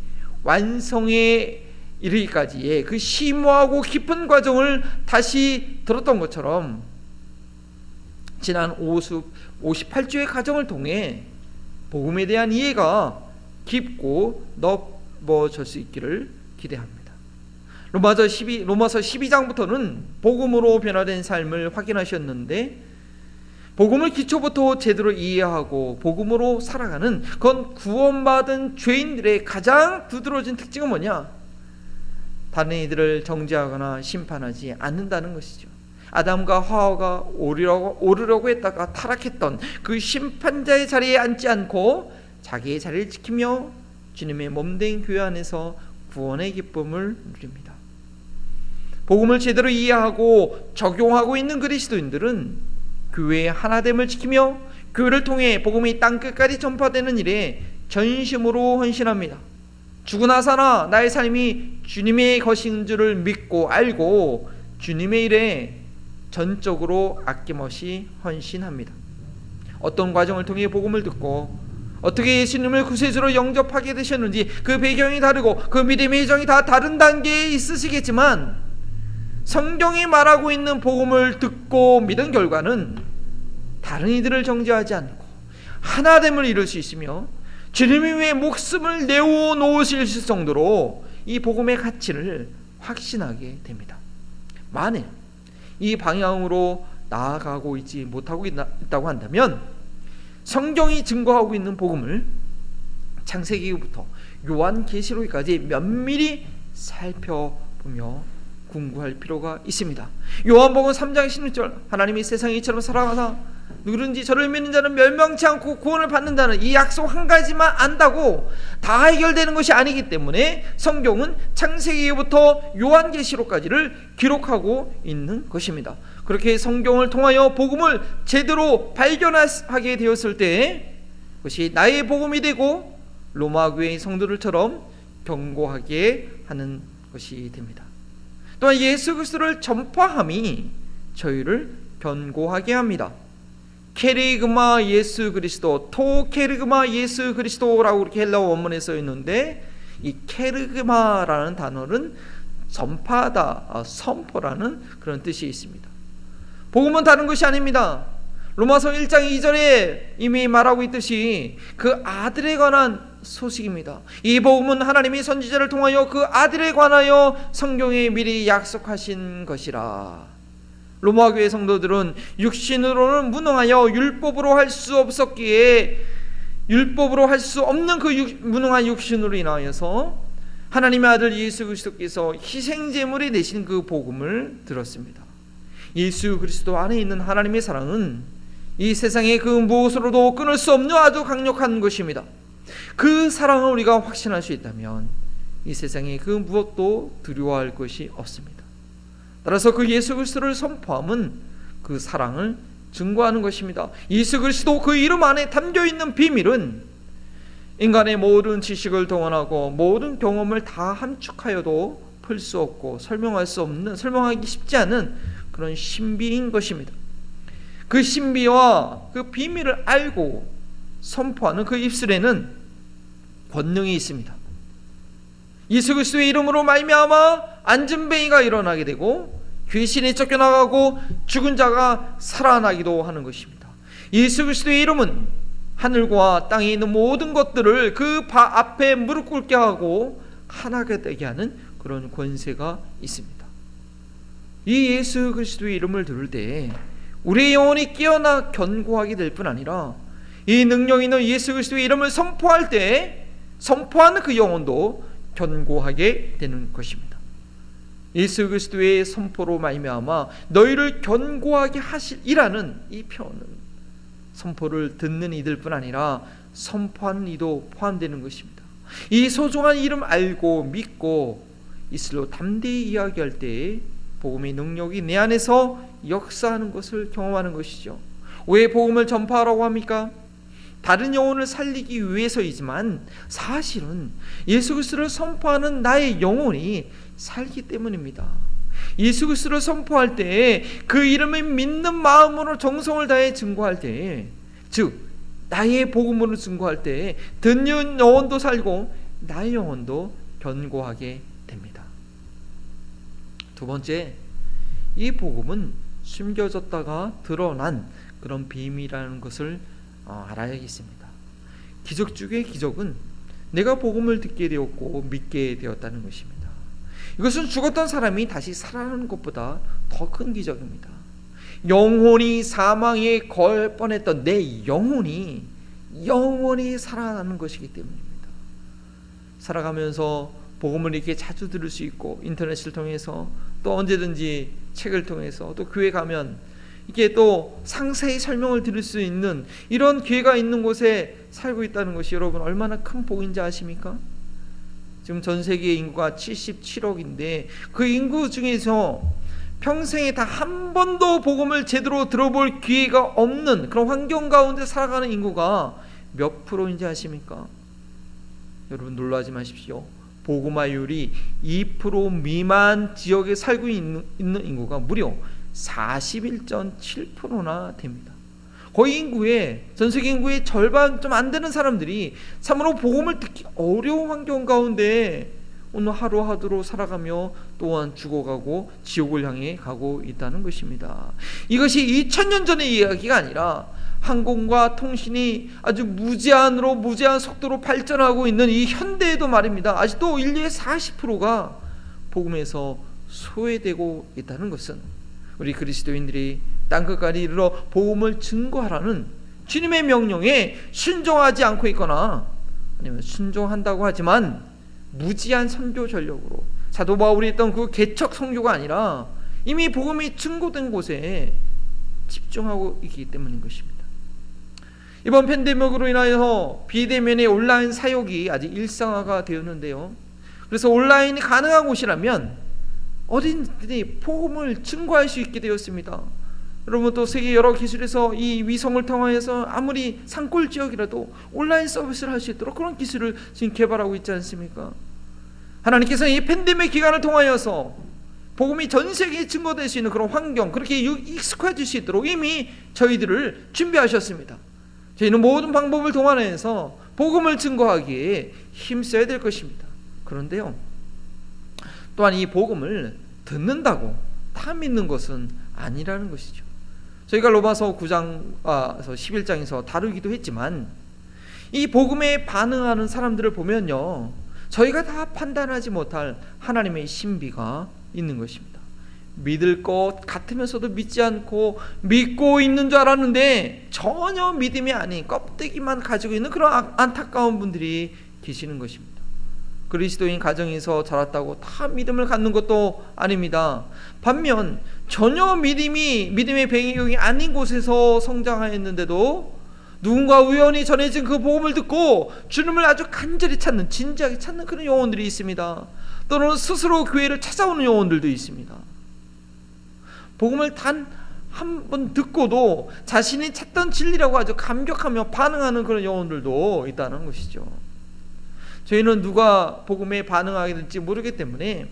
완성에 이르기까지의 그 심오하고 깊은 과정을 다시 들었던 것처럼 지난 58주의 과정을 통해 복음에 대한 이해가 깊고 넓어질 수 있기를 기대합니다. 로마서 12장부터는 복음으로 변화된 삶을 확인하셨는데, 복음을 기초부터 제대로 이해하고 복음으로 살아가는 그건 구원받은 죄인들의 가장 두드러진 특징은 뭐냐? 다른 이들을 정죄하거나 심판하지 않는다는 것이죠. 아담과 하와가 오르려고 했다가 타락했던 그 심판자의 자리에 앉지 않고 자기의 자리를 지키며 주님의 몸된 교회 안에서 구원의 기쁨을 누립니다. 복음을 제대로 이해하고 적용하고 있는 그리스도인들은 교회의 하나됨을 지키며 교회를 통해 복음이 땅끝까지 전파되는 일에 전심으로 헌신합니다. 죽으나 사나 나의 삶이 주님의 것인 줄을 믿고 알고 주님의 일에 전적으로 아낌없이 헌신합니다. 어떤 과정을 통해 복음을 듣고 어떻게 예수님을 구세주로 영접하게 되셨는지 그 배경이 다르고 그 믿음의 여정이 다 다른 단계에 있으시겠지만, 성경이 말하고 있는 복음을 듣고 믿은 결과는 다른 이들을 정죄하지 않고 하나됨을 이룰 수 있으며 주님이 위해 목숨을 내어놓으실 정도로 이 복음의 가치를 확신하게 됩니다. 만일 이 방향으로 나아가고 있지 못하고 있다고 한다면 성경이 증거하고 있는 복음을 창세기부터 요한계시록까지 면밀히 살펴보며 궁구할 필요가 있습니다. 요한복음 3장 16절, 하나님이 세상에 이처럼 사랑하사 누구든지 저를 믿는 자는 멸망치 않고 구원을 받는다는 이 약속 한 가지만 안다고 다 해결되는 것이 아니기 때문에 성경은 창세기부터 요한계시록까지를 기록하고 있는 것입니다. 그렇게 성경을 통하여 복음을 제대로 발견하게 되었을 때 그것이 나의 복음이 되고 로마 교회의 성도들처럼 경고하게 하는 것이 됩니다. 또한 예수 그리스도를 전파함이 저희를 견고하게 합니다. 케리그마 예수 그리스도, 토케르그마 예수 그리스도라고 이렇게 헬라어 원문에 써 있는데, 이 케르그마라는 단어는 전파하다, 선포라는 그런 뜻이 있습니다. 복음은 다른 것이 아닙니다. 로마서 1장 2절에 이미 말하고 있듯이 그 아들에 관한 소식입니다. 이 복음은 하나님이 선지자를 통하여 그 아들에 관하여 성경에 미리 약속하신 것이라. 로마 교회 성도들은 육신으로는 무능하여 율법으로 할 수 없었기에 율법으로 할 수 없는 그 무능한 육신으로 인하여서 하나님의 아들 예수 그리스도께서 희생제물이 되신 그 복음을 들었습니다. 예수 그리스도 안에 있는 하나님의 사랑은 이 세상의 그 무엇으로도 끊을 수 없는 아주 강력한 것입니다. 그 사랑을 우리가 확신할 수 있다면 이 세상에 그 무엇도 두려워할 것이 없습니다. 따라서 그 예수 그리스도를 선포함은 그 사랑을 증거하는 것입니다. 예수 그리스도 그 이름 안에 담겨있는 비밀은 인간의 모든 지식을 동원하고 모든 경험을 다 함축하여도 풀 수 없고 설명할 수 없는, 설명하기 쉽지 않은 그런 신비인 것입니다. 그 신비와 그 비밀을 알고 선포하는 그 입술에는 권능이 있습니다. 예수 그리스도의 이름으로 말미암아 안진뱅이가 일어나게 되고 귀신이 쫓겨나가고 죽은 자가 살아나기도 하는 것입니다. 예수 그리스도의 이름은 하늘과 땅에 있는 모든 것들을 그 앞에 무릎 꿇게 하고 하나가 되게 하는 그런 권세가 있습니다. 이 예수 그리스도의 이름을 들을 때 우리의 영혼이 깨어나 견고하게 될 뿐 아니라 이 능력 있는 예수 그리스도의 이름을 선포할 때 선포하는 그 영혼도 견고하게 되는 것입니다. 예수 그리스도의 선포로 말미암아 너희를 견고하게 하시리라는 이 표현은 선포를 듣는 이들 뿐 아니라 선포하는 이도 포함되는 것입니다. 이 소중한 이름 알고 믿고 이슬로 담대히 이야기할 때에 복음의 능력이 내 안에서 역사하는 것을 경험하는 것이죠. 왜 복음을 전파하라고 합니까? 다른 영혼을 살리기 위해서이지만 사실은 예수 그리스도를 선포하는 나의 영혼이 살기 때문입니다. 예수 그리스도를 선포할 때 그 이름을 믿는 마음으로 정성을 다해 증거할 때, 즉 나의 복음으로 증거할 때 듣는 영혼도 살고 나의 영혼도 견고하게 됩니다. 두 번째, 이 복음은 숨겨졌다가 드러난 그런 비밀이라는 것을 알아야겠습니다. 기적 중의 기적은 내가 복음을 듣게 되었고 믿게 되었다는 것입니다. 이것은 죽었던 사람이 다시 살아나는 것보다 더 큰 기적입니다. 영혼이 사망에 걸 뻔했던 내 영혼이 영원히 살아나는 것이기 때문입니다. 살아가면서 복음을 이렇게 자주 들을 수 있고 인터넷을 통해서 또 언제든지 책을 통해서 또 교회 가면 이게 또 상세히 설명을 들을 수 있는 이런 기회가 있는 곳에 살고 있다는 것이 여러분 얼마나 큰 복인지 아십니까? 지금 전 세계 인구가 77억인데 그 인구 중에서 평생에 다 한 번도 복음을 제대로 들어볼 기회가 없는 그런 환경 가운데 살아가는 인구가 몇 프로인지 아십니까? 여러분 놀라지 마십시오. 복음화율이 2% 미만 지역에 살고 있는 인구가 무려 41.7%나 됩니다. 거의 인구의 전 세계 인구의 절반 좀 안 되는 사람들이 참으로 복음을 듣기 어려운 환경 가운데 오늘 하루하루로 살아가며 또한 죽어가고 지옥을 향해 가고 있다는 것입니다. 이것이 2000년 전의 이야기가 아니라 항공과 통신이 아주 무제한 속도로 발전하고 있는 이 현대에도 말입니다. 아직도 인류의 40%가 복음에서 소외되고 있다는 것은 우리 그리스도인들이 땅끝까지 이르러 복음을 증거하라는 주님의 명령에 순종하지 않고 있거나 아니면 순종한다고 하지만 무지한 선교 전력으로 사도 바울이 했던 그 개척 선교가 아니라 이미 복음이 증거된 곳에 집중하고 있기 때문인 것입니다. 이번 팬데믹으로 인하여서 비대면의 온라인 사역이 아직 일상화가 되었는데요. 그래서 온라인이 가능한 곳이라면 어딘지 복음을 증거할 수 있게 되었습니다. 여러분 또 세계 여러 기술에서 이 위성을 통하여서 아무리 산골 지역이라도 온라인 서비스를 할 수 있도록 그런 기술을 지금 개발하고 있지 않습니까? 하나님께서 이 팬데믹 기간을 통하여서 복음이 전 세계에 증거될 수 있는 그런 환경, 그렇게 익숙해질 수 있도록 이미 저희들을 준비하셨습니다. 저희는 모든 방법을 동원해서 복음을 증거하기에 힘써야 될 것입니다. 그런데요, 또한 이 복음을 듣는다고 다 믿는 것은 아니라는 것이죠. 저희가 로마서 9장에서 11장에서 다루기도 했지만 이 복음에 반응하는 사람들을 보면요, 저희가 다 판단하지 못할 하나님의 신비가 있는 것입니다. 믿을 것 같으면서도 믿지 않고 믿고 있는 줄 알았는데 전혀 믿음이 아닌 껍데기만 가지고 있는 그런 안타까운 분들이 계시는 것입니다. 그리스도인 가정에서 자랐다고 다 믿음을 갖는 것도 아닙니다. 반면 전혀 믿음의 배경이 아닌 곳에서 성장하였는데도 누군가 우연히 전해진 그 복음을 듣고 주님을 아주 간절히 찾는, 진지하게 찾는 그런 영혼들이 있습니다. 또는 스스로 교회를 찾아오는 영혼들도 있습니다. 복음을 단 한 번 듣고도 자신이 찾던 진리라고 아주 감격하며 반응하는 그런 영혼들도 있다는 것이죠. 저희는 누가 복음에 반응하게 될지 모르기 때문에,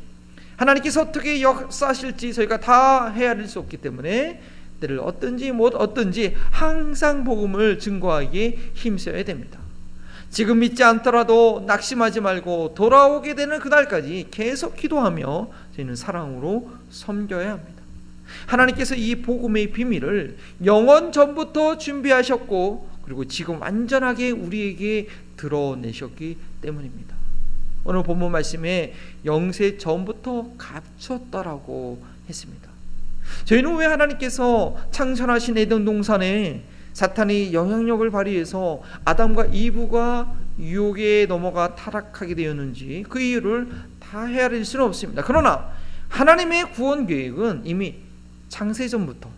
하나님께서 어떻게 역사하실지 저희가 다 헤아릴 수 없기 때문에 때를 어떤지 못 어떤지 항상 복음을 증거하기에 힘써야 됩니다. 지금 믿지 않더라도 낙심하지 말고 돌아오게 되는 그날까지 계속 기도하며 저희는 사랑으로 섬겨야 합니다. 하나님께서 이 복음의 비밀을 영원 전부터 준비하셨고, 그리고 지금 완전하게 우리에게 드러내셨기 때문입니다. 오늘 본문 말씀에 영세 전부터 갖췄더라고 했습니다. 저희는 왜 하나님께서 창천하신 에덴 동산에 사탄이 영향력을 발휘해서 아담과 이브가 유혹에 넘어가 타락하게 되었는지 그 이유를 다 헤아릴 수는 없습니다. 그러나 하나님의 구원 계획은 이미 창세전부터,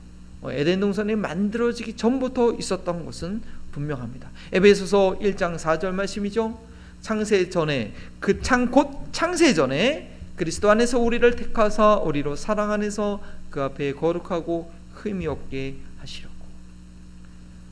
에덴 동산이 만들어지기 전부터 있었던 것은 분명합니다. 에베소서 1장 4절 말씀이죠. 창세전에, 곧 창세전에 그리스도 안에서 우리를 택하사 우리로 사랑 안에서 그 앞에 거룩하고 흠이 없게 하시려고.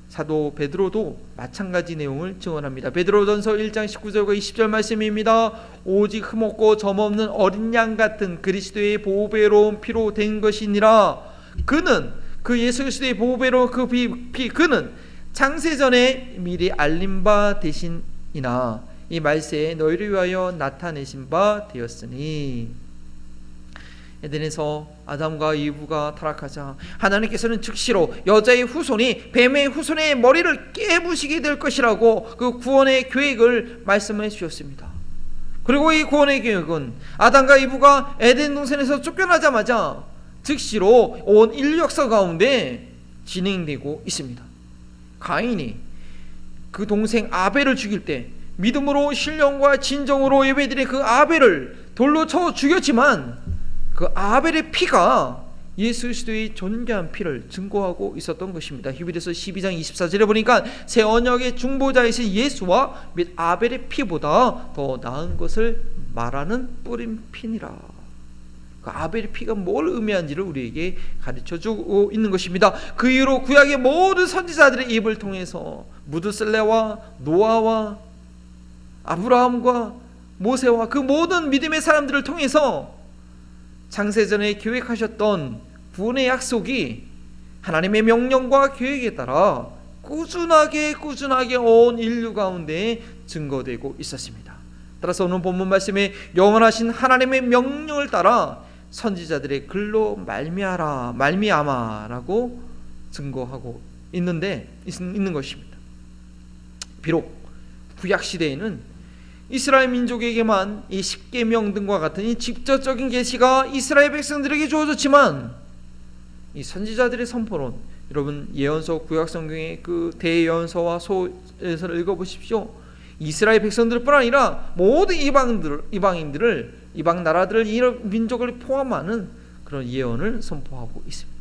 사도 베드로도 마찬가지 내용을 증언합니다. 베드로전서 1장 19절과 20절 말씀입니다. 오직 흠없고 점없는 어린 양 같은 그리스도의 보배로운 피로 된 것이니라. 그는, 그 예수 그리스도의 보배로운 그 피, 그는 창세전에 미리 알린 바 되신이나 이 말세에 너희를 위하여 나타내신 바 되었으니. 에덴에서 아담과 이브가 타락하자 하나님께서는 즉시로 여자의 후손이 뱀의 후손의 머리를 깨부시게 될 것이라고 그 구원의 계획을 말씀해 주셨습니다. 그리고 이 구원의 계획은 아담과 이브가 에덴 동산에서 쫓겨나자마자 즉시로 온 인류 역사 가운데 진행되고 있습니다. 가인이 그 동생 아벨을 죽일 때 믿음으로 신령과 진정으로 예배드린 그 아벨을 돌로 쳐 죽였지만 그 아벨의 피가 예수 그리스도의 존귀한 피를 증거하고 있었던 것입니다. 히브리서 12장 24절에 보니까 새 언약의 중보자이신 예수와 및 아벨의 피보다 더 나은 것을 말하는 뿌린 피니라. 그 아벨의 피가 뭘 의미하는지를 우리에게 가르쳐주고 있는 것입니다. 그 이후로 구약의 모든 선지자들의 입을 통해서 무드셀레와 노아와 아브라함과 모세와 그 모든 믿음의 사람들을 통해서 창세전에 계획하셨던 구원의 약속이 하나님의 명령과 계획에 따라 꾸준하게 온 인류 가운데 증거되고 있었습니다. 따라서 오늘 본문 말씀에 영원하신 하나님의 명령을 따라 선지자들의 글로 말미암아라고 증거하고 있는 것입니다. 비록 구약 시대에는 이스라엘 민족에게만 이 십계명 등과 같은 이 직접적인 계시가 이스라엘 백성들에게 주어졌지만 이 선지자들의 선포론, 여러분 예언서 구약 성경의 그 대예언서와 소예언서를 읽어보십시오. 이스라엘 백성들뿐 아니라 모든 이방인들을, 이방 나라들을, 이 민족을 포함하는 그런 예언을 선포하고 있습니다.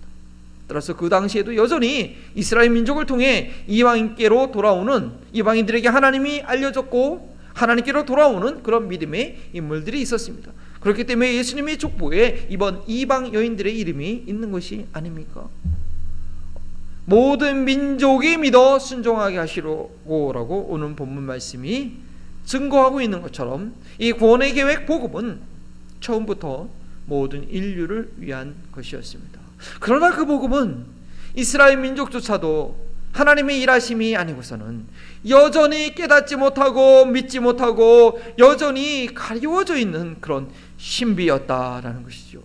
따라서 그 당시에도 여전히 이스라엘 민족을 통해 이방인께로 돌아오는, 이방인들에게 하나님이 알려졌고 하나님께로 돌아오는 그런 믿음의 인물들이 있었습니다. 그렇기 때문에 예수님의 족보에 이번 이방 여인들의 이름이 있는 것이 아닙니까? 모든 민족이 믿어 순종하게 하시려고라고 오는 본문 말씀이 증거하고 있는 것처럼 이 구원의 계획 복음은 처음부터 모든 인류를 위한 것이었습니다. 그러나 그 복음은 이스라엘 민족조차도 하나님의 일하심이 아니고서는 여전히 깨닫지 못하고 믿지 못하고 여전히 가리워져 있는 그런 신비였다라는 것이죠.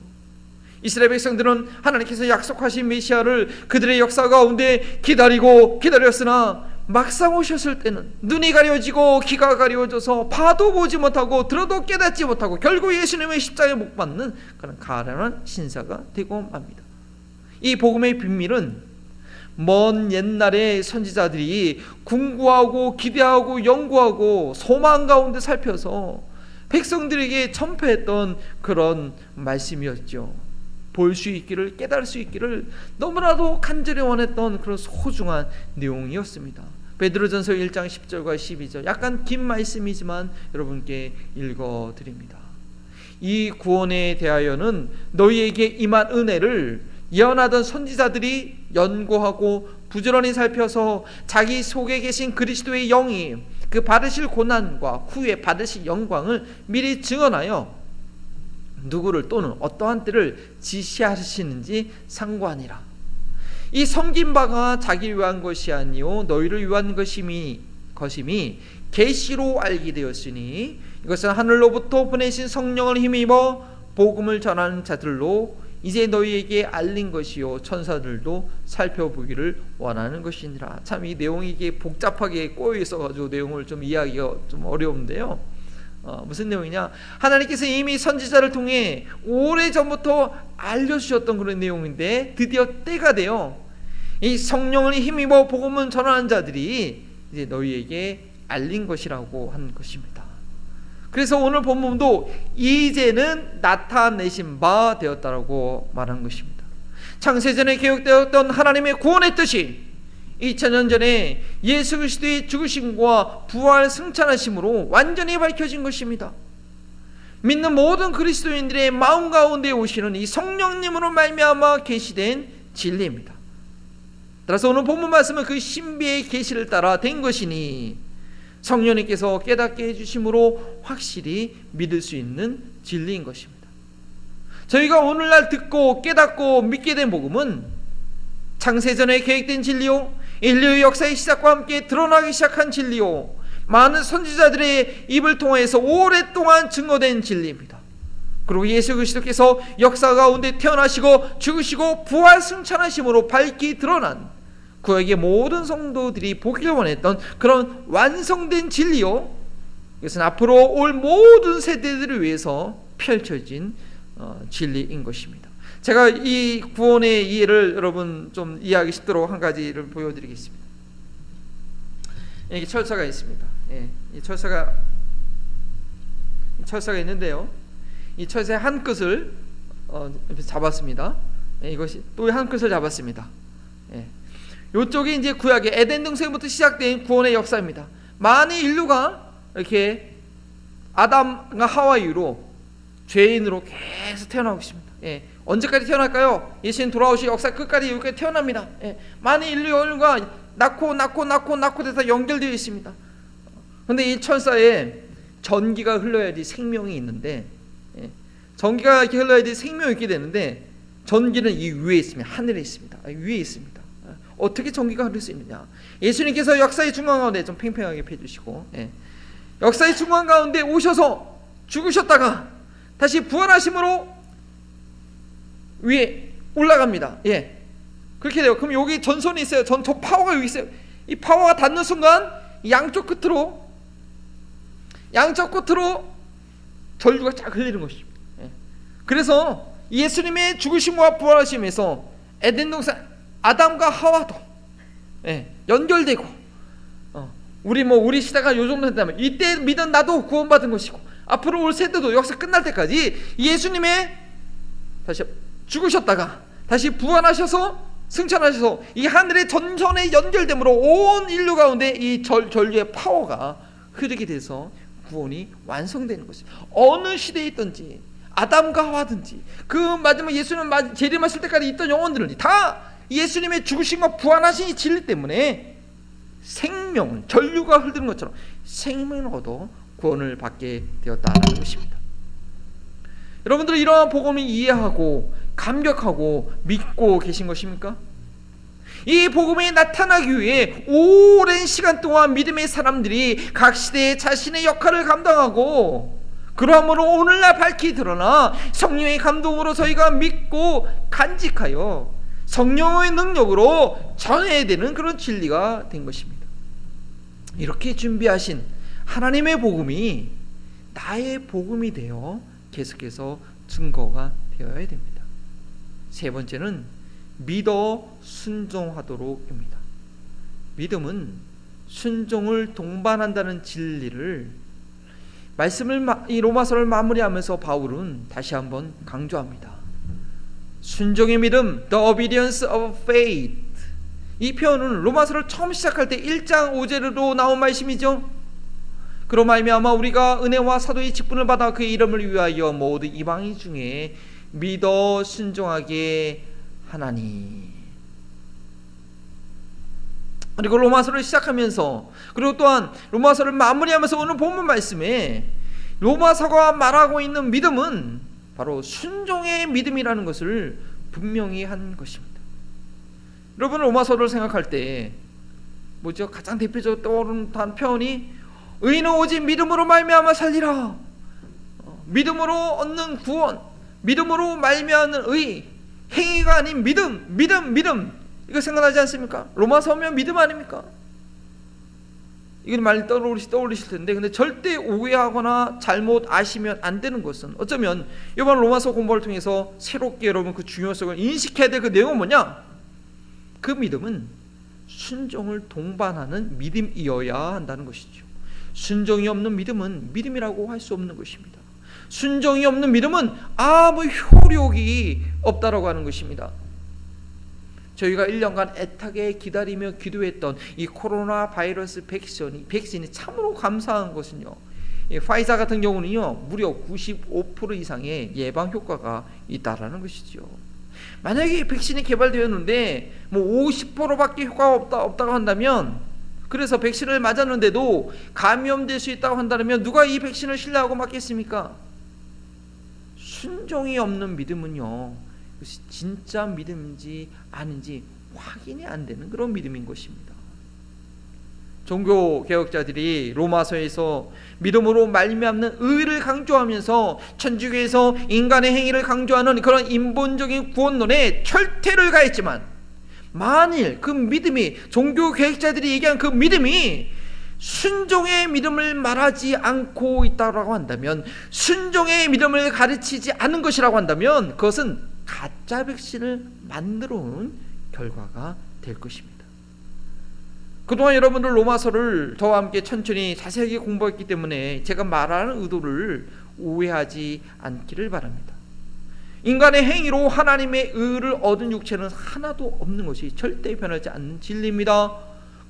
이스라엘 백성들은 하나님께서 약속하신 메시아를 그들의 역사 가운데 기다렸으나 막상 오셨을 때는 눈이 가려지고 귀가 가려워져서 봐도 보지 못하고 들어도 깨닫지 못하고 결국 예수님의 십자가에 못 박는 그런 가련한 신사가 되고 맙니다. 이 복음의 비밀은 먼 옛날에 선지자들이 궁구하고 기대하고 연구하고 소망 가운데 살펴서 백성들에게 전파했던 그런 말씀이었죠. 볼 수 있기를, 깨달을 수 있기를 너무나도 간절히 원했던 그런 소중한 내용이었습니다. 베드로전서 1장 10절과 12절, 약간 긴 말씀이지만 여러분께 읽어드립니다. 이 구원에 대하여는 너희에게 임한 은혜를 예언하던 선지자들이 연구하고 부지런히 살펴서 자기 속에 계신 그리스도의 영이 그 받으실 고난과 후에 받으실 영광을 미리 증언하여 누구를 또는 어떠한 때를 지시하시는지 상고하니라. 이 섬긴 바가 자기를 위한 것이 아니요 너희를 위한 것임이 계시로 알게 되었으니 이것은 하늘로부터 보내신 성령을 힘입어 복음을 전하는 자들로 이제 너희에게 알린 것이요 천사들도 살펴보기를 원하는 것이니라. 참 이 내용이 이게 복잡하게 꼬여 있어가지고 내용을 좀 이해하기가 좀 어려운데요. 무슨 내용이냐? 하나님께서 이미 선지자를 통해 오래전부터 알려주셨던 그런 내용인데 드디어 때가 돼요. 이 성령을 힘입어 복음을 전하는 자들이 이제 너희에게 알린 것이라고 한 것입니다. 그래서 오늘 본문도 이제는 나타내신 바 되었다라고 말한 것입니다. 창세전에 계획되었던 하나님의 구원의 뜻이 2000년 전에 예수 그리스도의 죽으심과 부활 승천하심으로 완전히 밝혀진 것입니다. 믿는 모든 그리스도인들의 마음 가운데 오시는 이 성령님으로 말미암아 계시된 진리입니다. 따라서 오늘 본문 말씀은 그 신비의 계시를 따라 된 것이니 성령님께서 깨닫게 해주심으로 확실히 믿을 수 있는 진리인 것입니다. 저희가 오늘날 듣고 깨닫고 믿게 된 복음은 창세전에 계획된 진리요, 인류의 역사의 시작과 함께 드러나기 시작한 진리요, 많은 선지자들의 입을 통해서 오랫동안 증거된 진리입니다. 그리고 예수 그리스도께서 역사 가운데 태어나시고 죽으시고 부활 승천하심으로 밝히 드러난 그에게 모든 성도들이 보기를 원했던 그런 완성된 진리요, 이것은 앞으로 올 모든 세대들을 위해서 펼쳐진 진리인 것입니다. 제가 이 구원의 이해를 여러분 좀 이해하기 쉽도록 한 가지를 보여드리겠습니다. 여기 철사가 있습니다. 이 철사가 있는데요, 이 철사의 한 끝을 잡았습니다. 이것이 또 한 끝을 잡았습니다. 이쪽이 이제 구약의 에덴 동산부터 시작된 구원의 역사입니다. 많은 인류가 이렇게 아담과 하와 이후로 죄인으로 계속 태어나고 있습니다. 언제까지 태어날까요? 예수님 돌아오실 역사 끝까지 여기까지 태어납니다. 많은 인류가 낳고 돼서 연결되어 있습니다. 그런데 이 철사에 전기가 흘러야지 생명이 있는데, 전기가 이렇게 흘러야지 생명이 있게 되는데 전기는 이 위에 있습니다. 하늘에 있습니다. 위에 있습니다. 어떻게 전기가 흐를 수 있느냐? 예수님께서 역사의 중앙 가운데 좀 팽팽하게 펴주시고, 역사의 중앙 가운데 오셔서 죽으셨다가 다시 부활하심으로 위에 올라갑니다. 그렇게 돼요. 그럼 여기 전선이 있어요. 저 파워가 여기 있어요. 이 파워가 닿는 순간 양쪽 끝으로 전류가 쫙 흘리는 것입니다. 그래서 예수님의 죽으심과 부활하심에서 에덴 동산 아담과 하와도 연결되고, 우리 시대가 요 정도 된다면 이때 믿은 나도 구원받은 것이고, 앞으로 올 세대도 역사 끝날 때까지 예수님의 다시 죽으셨다가 다시 부활하셔서 승천하셔서 이 하늘의 전선에 연결됨으로 온 인류 가운데 이 전류의 파워가 흐르게 돼서 구원이 완성되는 것입니다. 어느 시대에 있든지 아담과 하와든지 그 마지막 예수님 재림하실 때까지 있던 영혼들은 다 예수님의 죽으심과 부활하신 진리 때문에 생명, 전류가 흐르는 것처럼 생명을 얻어 구원을 받게 되었다는 것입니다. 여러분들은 이러한 복음을 이해하고 감격하고 믿고 계신 것입니까? 이 복음이 나타나기 위해 오랜 시간 동안 믿음의 사람들이 각 시대에 자신의 역할을 감당하고, 그러므로 오늘날 밝히 드러나 성령의 감동으로 저희가 믿고 간직하여 성령의 능력으로 전해야 되는 그런 진리가 된 것입니다. 이렇게 준비하신 하나님의 복음이 나의 복음이 되어 계속해서 증거가 되어야 됩니다. 세 번째는 믿어 순종하도록입니다. 믿음은 순종을 동반한다는 진리를 이 로마서를 마무리하면서 바울은 다시 한번 강조합니다. 순종의 믿음, the obedience of faith. 이 표현은 로마서를 처음 시작할 때 1장 5절로 나온 말씀이죠. 그로 말미암아 우리가 은혜와 사도의 직분을 받아 그의 이름을 위하여 모두 이방인 중에 믿어 순종하게 하나니. 그리고 로마서를 시작하면서, 그리고 또한 로마서를 마무리하면서 오늘 본문 말씀에 로마서가 말하고 있는 믿음은 바로 순종의 믿음이라는 것을 분명히 한 것입니다. 여러분, 로마서를 생각할 때 뭐죠? 가장 대표적으로 떠오르는 표현이 의인은 오직 믿음으로 말미암아 살리라. 믿음으로 얻는 구원, 믿음으로 말미암는 의, 행위가 아닌 믿음. 이거 생각나지 않습니까? 로마서 하면 믿음 아닙니까? 이건 많이 떠올리실 텐데, 근데 절대 오해하거나 잘못 아시면 안 되는 것은, 어쩌면 이번 로마서 공부를 통해서 새롭게 여러분 그 중요성을 인식해야 될 그 내용은 뭐냐? 그 믿음은 순종을 동반하는 믿음이어야 한다는 것이죠. 순종이 없는 믿음은 믿음이라고 할 수 없는 것입니다. 순종이 없는 믿음은 아무 효력이 없다라고 하는 것입니다. 저희가 1년간 애타게 기다리며 기도했던 이 코로나 바이러스 백신이 참으로 감사한 것은요, 파이자 같은 경우는요 무려 95% 이상의 예방 효과가 있다라는 것이죠. 만약에 백신이 개발되었는데 뭐 50%밖에 효과가 없다고 한다면, 그래서 백신을 맞았는데도 감염될 수 있다고 한다면 누가 이 백신을 신뢰하고 맞겠습니까? 순종이 없는 믿음은요, 그것이 진짜 믿음인지 아닌지 확인이 안 되는 그런 믿음인 것입니다. 종교개혁자들이 로마서에서 믿음으로 말미암는 의를 강조하면서 천주교에서 인간의 행위를 강조하는 그런 인본적인 구원론에 철퇴를 가했지만, 만일 그 믿음이, 종교개혁자들이 얘기한 그 믿음이 순종의 믿음을 말하지 않고 있다고 한다면, 순종의 믿음을 가르치지 않은 것이라고 한다면, 그것은 가짜 백신을 만들어 온 결과가 될 것입니다. 그동안 여러분들 로마서를 저와 함께 천천히 자세하게 공부했기 때문에 제가 말하는 의도를 오해하지 않기를 바랍니다. 인간의 행위로 하나님의 의를 얻은 육체는 하나도 없는 것이 절대 변하지 않는 진리입니다.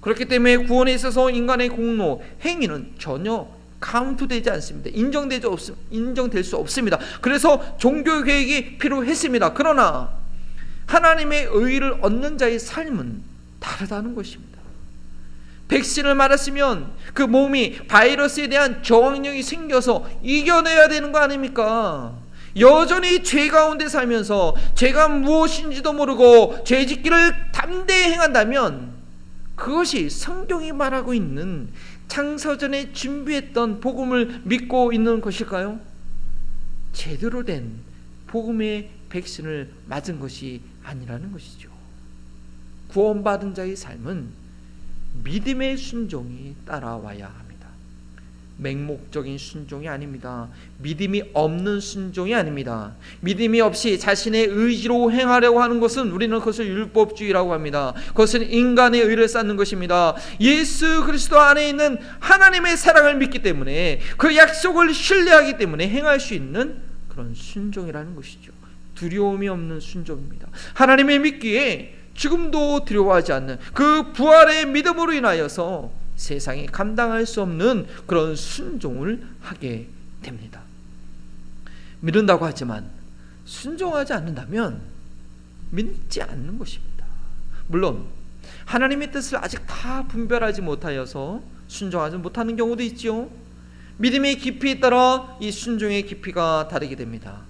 그렇기 때문에 구원에 있어서 인간의 공로, 행위는 전혀 카운트되지 않습니다. 인정될 수 없습니다. 그래서 종교개혁이 필요했습니다. 그러나 하나님의 의를 얻는 자의 삶은 다르다는 것입니다. 백신을 맞았으면 그 몸이 바이러스에 대한 저항력이 생겨서 이겨내야 되는 거 아닙니까? 여전히 죄 가운데 살면서 죄가 무엇인지도 모르고 죄짓기를 담대히 행한다면, 그것이 성경이 말하고 있는 창세전에 준비했던 복음을 믿고 있는 것일까요? 제대로 된 복음의 백신을 맞은 것이 아니라는 것이죠. 구원받은 자의 삶은 믿음의 순종이 따라와야 합니다. 맹목적인 순종이 아닙니다. 믿음이 없는 순종이 아닙니다. 믿음이 없이 자신의 의지로 행하려고 하는 것은, 우리는 그것을 율법주의라고 합니다. 그것은 인간의 의를 쌓는 것입니다. 예수 그리스도 안에 있는 하나님의 사랑을 믿기 때문에, 그 약속을 신뢰하기 때문에 행할 수 있는 그런 순종이라는 것이죠. 두려움이 없는 순종입니다. 하나님의 믿기에 지금도 두려워하지 않는 그 부활의 믿음으로 인하여서 세상이 감당할 수 없는 그런 순종을 하게 됩니다. 믿는다고 하지만 순종하지 않는다면 믿지 않는 것입니다. 물론 하나님의 뜻을 아직 다 분별하지 못하여서 순종하지 못하는 경우도 있지요. 믿음의 깊이에 따라 이 순종의 깊이가 다르게 됩니다.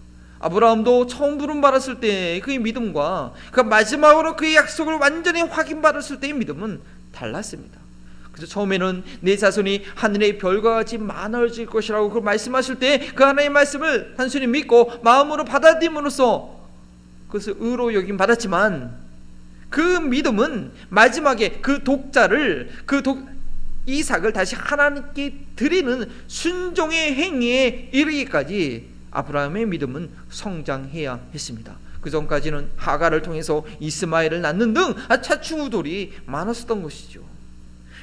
아브라함도 처음 부름받았을 때 그의 믿음과 그 마지막으로 그의 약속을 완전히 확인받았을 때의 믿음은 달랐습니다. 그래서 처음에는 내 자손이 하늘의 별과 같이 많아질 것이라고 그 말씀하실 때 그 하나님의 말씀을 단순히 믿고 마음으로 받아들임으로써 그것을 의로 여김 받았지만, 그 믿음은 마지막에 그 독자를, 이삭을 다시 하나님께 드리는 순종의 행위에 이르기까지 아브라함의 믿음은 성장해야 했습니다. 그 전까지는 하가를 통해서 이스마엘을 낳는 등 차충우돌이 많았었던 것이죠.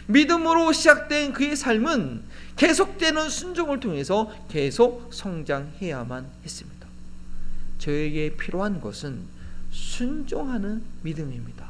믿음으로 시작된 그의 삶은 계속되는 순종을 통해서 계속 성장해야만 했습니다. 저에게 필요한 것은 순종하는 믿음입니다.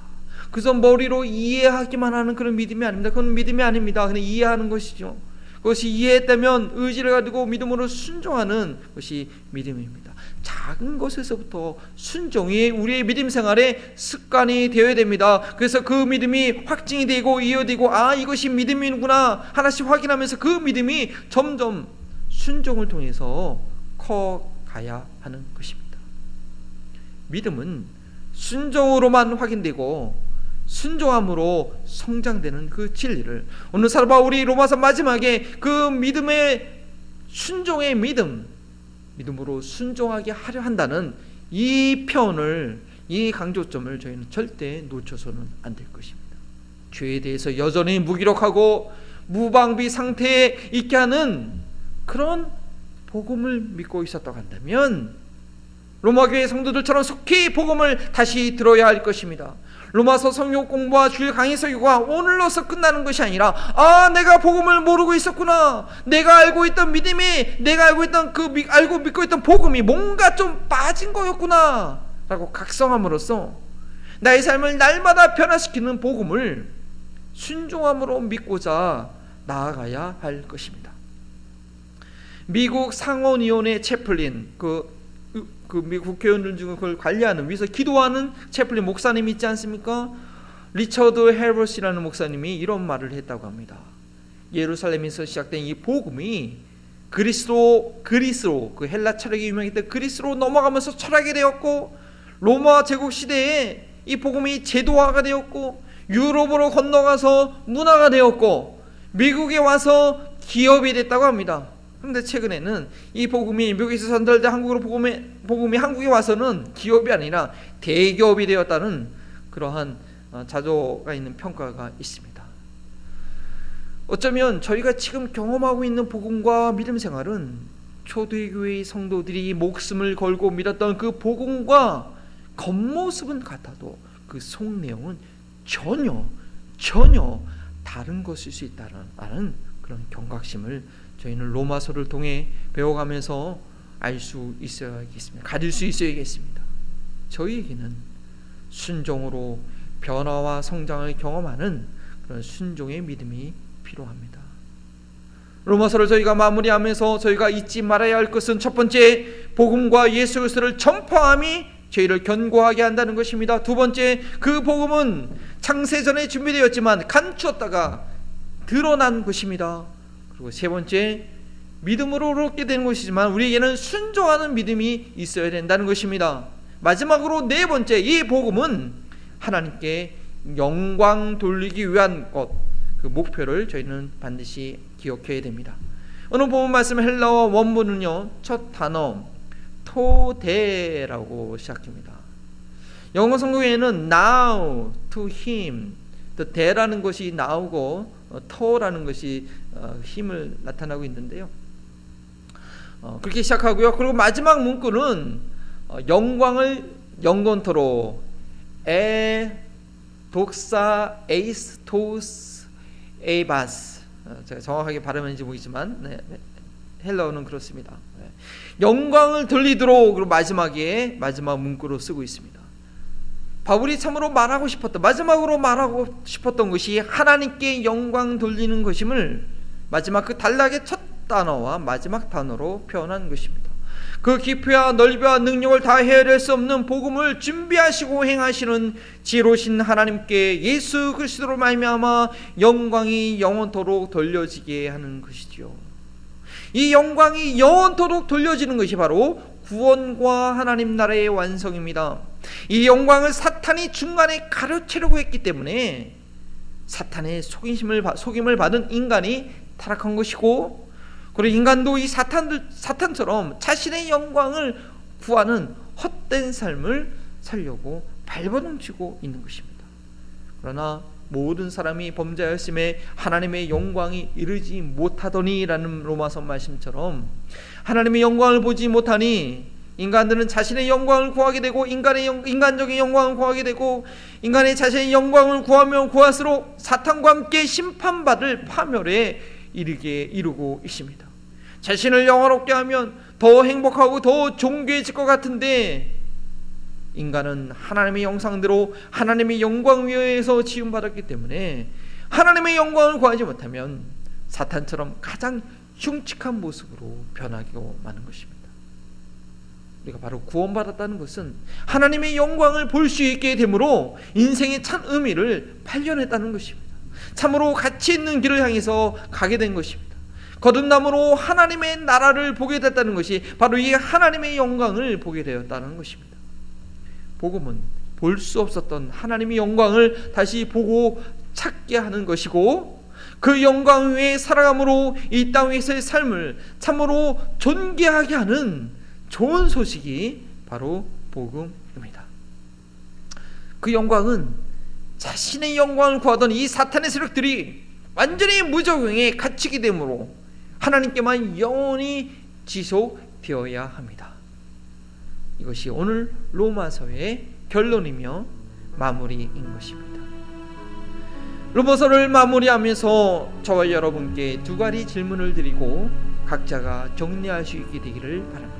그래서 머리로 이해하기만 하는 그런 믿음이 아닙니다. 그건 믿음이 아닙니다. 그냥 이해하는 것이죠. 그것이 이해했다면 의지를 가지고 믿음으로 순종하는 것이 믿음입니다. 작은 것에서부터 순종이 우리의 믿음 생활의 습관이 되어야 됩니다. 그래서 그 믿음이 확증이 되고 이어지고 이것이 믿음이구나 하나씩 확인하면서 그 믿음이 점점 순종을 통해서 커가야 하는 것입니다. 믿음은 순종으로만 확인되고 순종함으로 성장되는 그 진리를 오늘 사도 바울이 로마서 마지막에 그 믿음의 순종의 믿음으로 순종하게 하려 한다는 이 표현을, 이 강조점을 저희는 절대 놓쳐서는 안 될 것입니다. 죄에 대해서 여전히 무기력하고 무방비 상태에 있게 하는 그런 복음을 믿고 있었다고 한다면 로마교회 성도들처럼 속히 복음을 다시 들어야 할 것입니다. 로마서 성경 공부와 주일 강의 설교가 오늘로서 끝나는 것이 아니라 내가 복음을 모르고 있었구나, 내가 알고 있던 믿음이, 내가 알고 있던 알고 믿고 있던 복음이 뭔가 좀 빠진 거였구나 라고 각성함으로써 나의 삶을 날마다 변화시키는 복음을 순종함으로 믿고자 나아가야 할 것입니다. 미국 상원의원의 채플린, 그 미국 국회의원들 중에 그걸 관리하는, 위해서 기도하는 채플린 목사님이 있지 않습니까? 리처드 헬버스라는 목사님이 이런 말을 했다고 합니다. 예루살렘에서 시작된 이 복음이 그리스로 그 헬라 철학이 유명했던 그리스로 넘어가면서 철학이 되었고, 로마 제국 시대에 이 복음이 제도화가 되었고, 유럽으로 건너가서 문화가 되었고, 미국에 와서 기업이 됐다고 합니다. 그런데 최근에는 이 복음이 미국에서 전달된 한국으로 복음이 한국에 와서는 기업이 아니라 대기업이 되었다는 그러한 자조가 있는 평가가 있습니다. 어쩌면 저희가 지금 경험하고 있는 복음과 믿음 생활은 초대교회의 성도들이 목숨을 걸고 믿었던 그 복음과 겉모습은 같아도 그 속내용은 전혀 다른 것일 수 있다는 그런 경각심을 저희는 로마서를 통해 배워가면서 알 수 있어야겠습니다. 가질 수 있어야겠습니다. 저희에게는 순종으로 변화와 성장을 경험하는 그런 순종의 믿음이 필요합니다. 로마서를 저희가 마무리하면서 저희가 잊지 말아야 할 것은 첫 번째, 복음과 예수 그리스도를 전파함이 저희를 견고하게 한다는 것입니다. 두 번째, 그 복음은 창세전에 준비되었지만 감추었다가 드러난 것입니다. 그리고 세 번째, 믿음으로 얻게 되는 것이지만 우리에게는 순종하는 믿음이 있어야 된다는 것입니다. 마지막으로 네 번째, 이 복음은 하나님께 영광 돌리기 위한 것, 그 목표를 저희는 반드시 기억해야 됩니다. 오늘 본문 말씀 헬라어 원문은요, 첫 단어 토데라고 시작합니다. 영어 성경에는 now, to him, the 대라는 것이 나오고 터라는 것이 힘을 나타나고 있는데요. 그렇게 시작하고요. 그리고 마지막 문구는 영광을 영건토로 독사 에이스 토스 에이바스, 제가 정확하게 발음했는지 모르겠지만 헬라어는 그렇습니다. 영광을 돌리도록, 그리고 마지막 문구로 쓰고 있습니다. 바울이 참으로 마지막으로 말하고 싶었던 것이 하나님께 영광 돌리는 것임을 마지막 그 단락의 첫 단어와 마지막 단어로 표현한 것입니다. 그 깊이와 넓이와 능력을 다 헤아릴 수 없는 복음을 준비하시고 행하시는 지혜로우신 하나님께 예수 그리스도로 말미암아 영광이 영원토록 돌려지게 하는 것이지요. 이 영광이 영원토록 돌려지는 것이 바로 구원과 하나님 나라의 완성입니다. 이 영광을 사탄이 중간에 가로채려고 했기 때문에 사탄의 속임을 받은 인간이 타락한 것이고, 그리고 인간도 이 사탄처럼 자신의 영광을 구하는 헛된 삶을 살려고 발버둥치고 있는 것입니다. 그러나 모든 사람이 범죄하였음에 하나님의 영광이 이르지 못하더니라는 로마서 말씀처럼 하나님의 영광을 보지 못하니 인간들은 자신의 영광을 구하게 되고 인간적인 영광을 구하게 되고, 인간의 자신의 영광을 구하면 구할수록 사탄과 함께 심판받을 파멸에 이르고 있습니다. 자신을 영화롭게 하면 더 행복하고 더 존귀해질 것 같은데 인간은 하나님의 형상대로 하나님의 영광 위에서 지음받았기 때문에 하나님의 영광을 구하지 못하면 사탄처럼 가장 흉측한 모습으로 변하고 마는 것입니다. 우리가 바로 구원받았다는 것은 하나님의 영광을 볼 수 있게 되므로 인생의 참 의미를 발견했다는 것입니다. 참으로 가치 있는 길을 향해서 가게 된 것입니다. 거듭남으로 하나님의 나라를 보게 됐다는 것이 바로 이 하나님의 영광을 보게 되었다는 것입니다. 복음은 볼 수 없었던 하나님의 영광을 다시 보고 찾게 하는 것이고, 그 영광 위에 살아감으로 이 땅 위에서의 삶을 참으로 존귀하게 하는 좋은 소식이 바로 복음입니다. 그 영광은 자신의 영광을 구하던 이 사탄의 세력들이 완전히 무적용에 갇히게 되므로 하나님께만 영원히 지속되어야 합니다. 이것이 오늘 로마서의 결론이며 마무리인 것입니다. 로마서를 마무리하면서 저와 여러분께 두 가지 질문을 드리고 각자가 정리할 수 있게 되기를 바랍니다.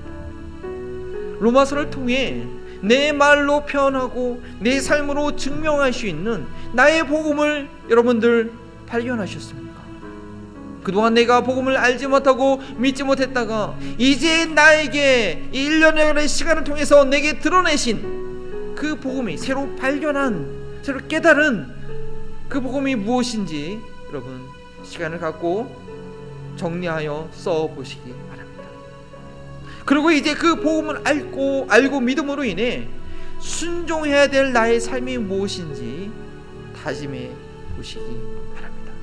로마서를 통해 내 말로 표현하고 내 삶으로 증명할 수 있는 나의 복음을 여러분들 발견하셨습니까? 그동안 내가 복음을 알지 못하고 믿지 못했다가 이제 나에게 1년여의 시간을 통해서 내게 드러내신 그 복음이 새로 발견한, 새로 깨달은 그 복음이 무엇인지 여러분 시간을 갖고 정리하여 써보시기 바랍니다. 그리고 이제 그 복음을 알고 믿음으로 인해 순종해야 될 나의 삶이 무엇인지 다짐해 보시기 바랍니다.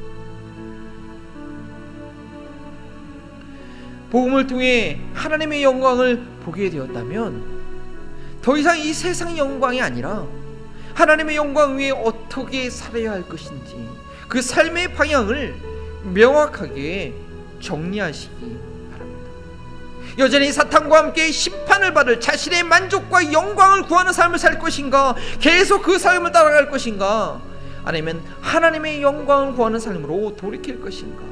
복음을 통해 하나님의 영광을 보게 되었다면 더 이상 이 세상 영광이 아니라 하나님의 영광 위에 어떻게 살아야 할 것인지 그 삶의 방향을 명확하게 정리하시기 바랍니다. 여전히 사탄과 함께 심판을 받을 자신의 만족과 영광을 구하는 삶을 살 것인가, 계속 그 삶을 따라갈 것인가, 아니면 하나님의 영광을 구하는 삶으로 돌이킬 것인가.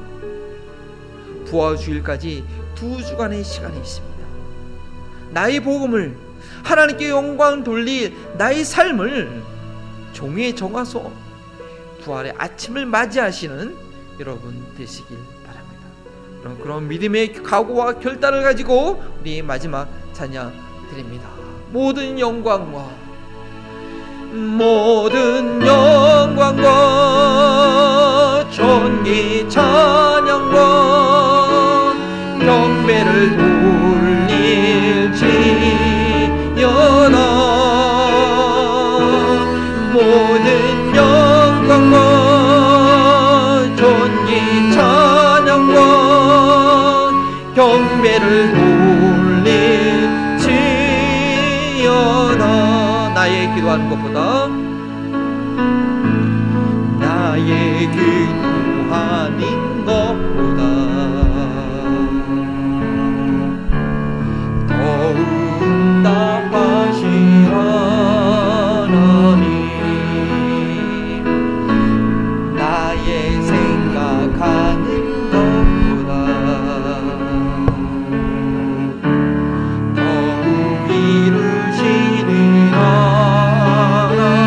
부활주일까지 2주간의 시간이 있습니다. 나의 복음을, 하나님께 영광 돌릴 나의 삶을 종이에 적어서 부활의 아침을 맞이하시는 여러분 되시길 바랍니다. 그런 믿음의 각오와 결단을 가지고 우리 마지막 찬양 드립니다. 모든 영광과 존귀 찬양과 경배를 돌릴지어다. 모든 영광과 존귀 찬양과 경배를 돌릴지어다. 나의 기도하는 것보다, 나의 기도하는 것보다 더욱 답하신 하나님, 나의 생각하는 것보다 더욱 이루시는 하나님,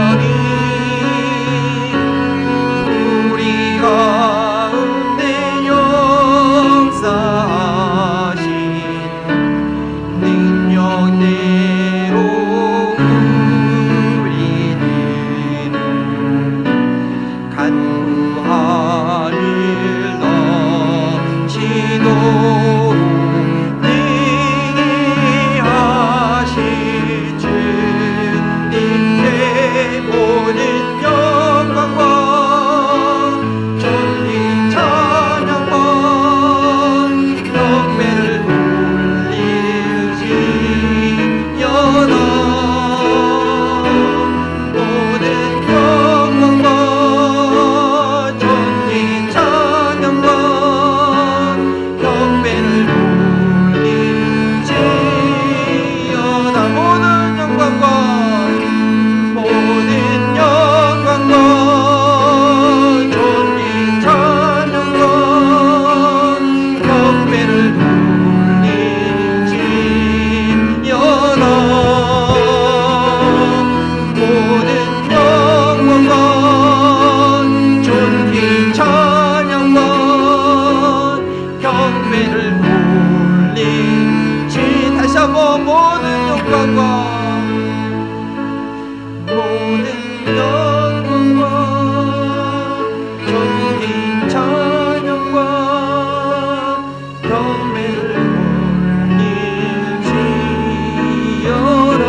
모든 영광과 존귀 찬양과 경배를 올릴지어다.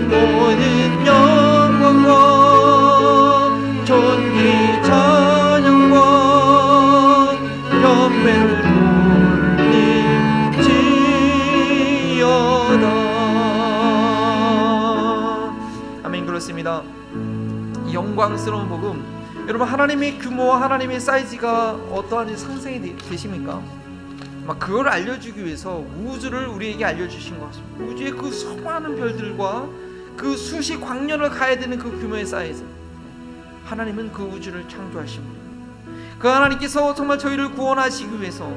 모든 영광과 존귀 찬양과 경배를 올릴지어다. 아멘. 그렇습니다. 이 영광스러운 복음, 여러분, 하나님의 규모와 하나님의 사이즈가 어떠한지 상상이 되십니까? 막 그걸 알려주기 위해서 우주를 우리에게 알려주신 것 같습니다. 우주의 그 수많은 별들과 그 수십 광년을 가야 되는 그 규모의 사이즈, 하나님은 그 우주를 창조하신 분입니다. 그 하나님께서 정말 저희를 구원하시기 위해서,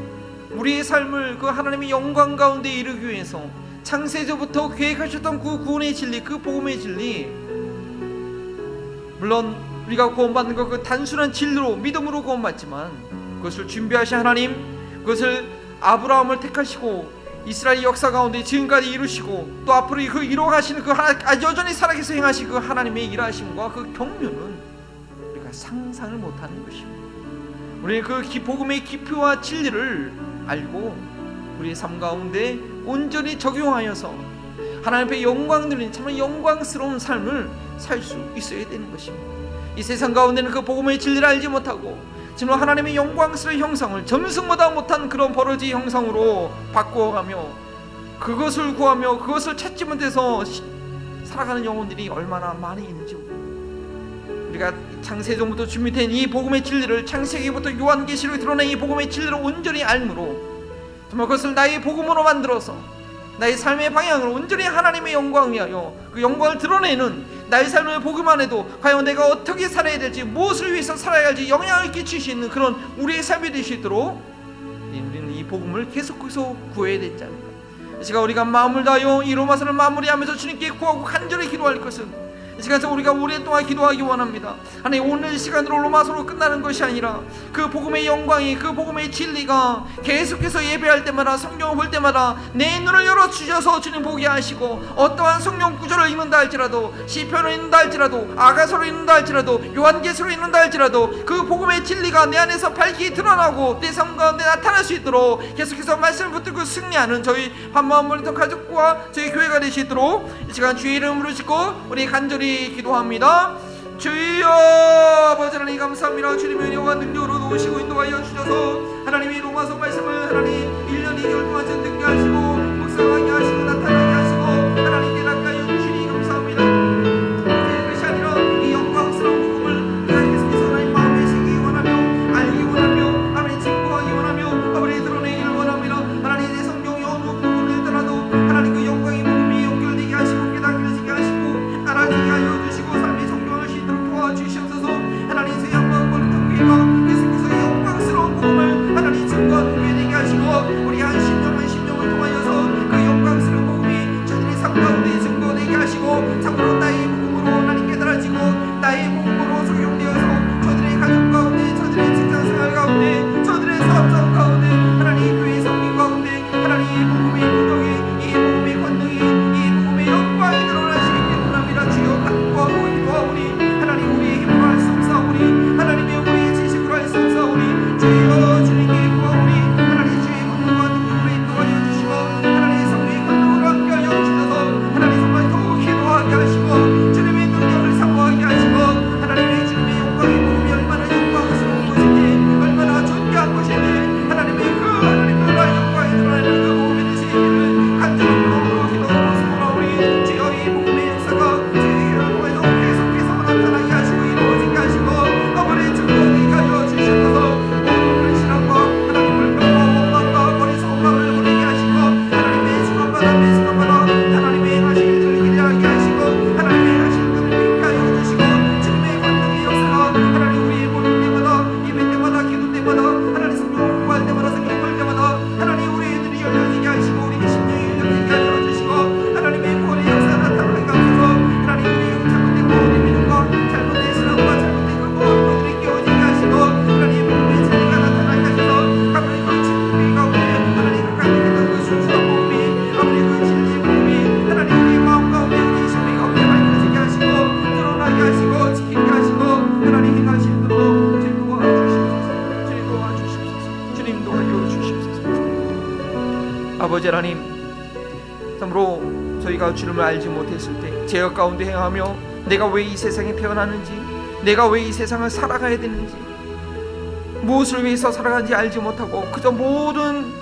우리의 삶을 그 하나님의 영광 가운데 이르기 위해서 창세전부터 계획하셨던 그 구원의 진리, 그 복음의 진리, 물론 우리가 구원받는 것 그 단순한 진리로 믿음으로 구원받지만 그것을 준비하신 하나님, 그것을 아브라함을 택하시고 이스라엘 역사 가운데 지금까지 이루시고 또 앞으로 그 이루어가시는 그 여전히 살아계셔 행하신 그 하나님의 일하심과 그 경륜은 우리가 상상을 못하는 것입니다. 우리의 그 복음의 깊이와 진리를 알고 우리의 삶 가운데 온전히 적용하여서 하나님 앞에 영광 누리는 정말 영광스러운 삶을 살 수 있어야 되는 것입니다. 이 세상 가운데는 그 복음의 진리를 알지 못하고 정말 하나님의 영광스러운 형상을 점승보다 못한 그런 버러지 형상으로 바꾸어가며 그것을 구하며 그것을 찾지 못해서 살아가는 영혼들이 얼마나 많이 있는지, 우리가 창세전부터 준비된 이 복음의 진리를, 창세기부터 요한계시록에 드러낸 이 복음의 진리를 온전히 알므로 정말 그것을 나의 복음으로 만들어서 나의 삶의 방향을 온전히 하나님의 영광 위하여 그 영광을 드러내는 나의 삶을 보기만 해도 과연 내가 어떻게 살아야 될지, 무엇을 위해서 살아야 할지 영향을 끼칠 수 있는 그런 우리의 삶이 될 수 있도록 우리는 이 복음을 계속해서 구해야 되지 않을까. 이 시간 우리가 마음을 다하여 이 로마서를 마무리하면서 주님께 구하고 간절히 기도할 것은, 이 시간에서 우리가 오랫동안 기도하기 원합니다. 아니, 오늘 시간으로 로마서로 끝나는 것이 아니라 그 복음의 영광이, 그 복음의 진리가 계속해서 예배할 때마다, 성경을 볼 때마다 내 눈을 열어주셔서 주님 보게 하시고, 어떠한 성경 구절을 읽는다 할지라도, 시편을 읽는다 할지라도, 아가서를 읽는다 할지라도, 요한계시를 읽는다 할지라도 그 복음의 진리가 내 안에서 밝히 드러나고 내 삶 가운데 나타날 수 있도록 계속해서 말씀을 붙들고 승리하는 저희 한마음 모니터 가족과 저희 교회가 될 수 있도록 이 시간 주의 이름으로 짓고 우리 간절히 기도합니다. 주여, 아버지 하나님 감사합니다. 주님의 은혜와 능력으로 도우시고 인도하여 주셔서 하나님의 로마서 말씀을 하나님 1년 2개월 동안 듣게 하시고 묵상하게 하시고 나타나게 하시고 하나님께 낚아여 주시니 감사합니다. 그것이 아니라 이 영광스러운 복음을 내가 계속해서 하나님 마음에 새기기 원하며 알기 원하며 하나님 증거하기 원하며 아버지 드러내기를 원합니다. 하나님 내 성경이 어느 부분을 더라도 하나님 그 영광의 복음이 연결되게 하시고 깨닫게 하시고 알아지게 하여 주시고 삶의 성경을 시도록 도와주시옵소서. 하나님 새 영광을 통해서 계속해서 영광스러운 복음을 하나님 증거하는 교회 되게 하시고 우리 한 10년 한 10년을 통하여 참으로 저희가 주님을 알지 못했을 때 죄악 가운데 행하며 내가 왜 이 세상에 태어나는지, 내가 왜 이 세상을 살아가야 되는지, 무엇을 위해서 살아가는지 알지 못하고 그저 모든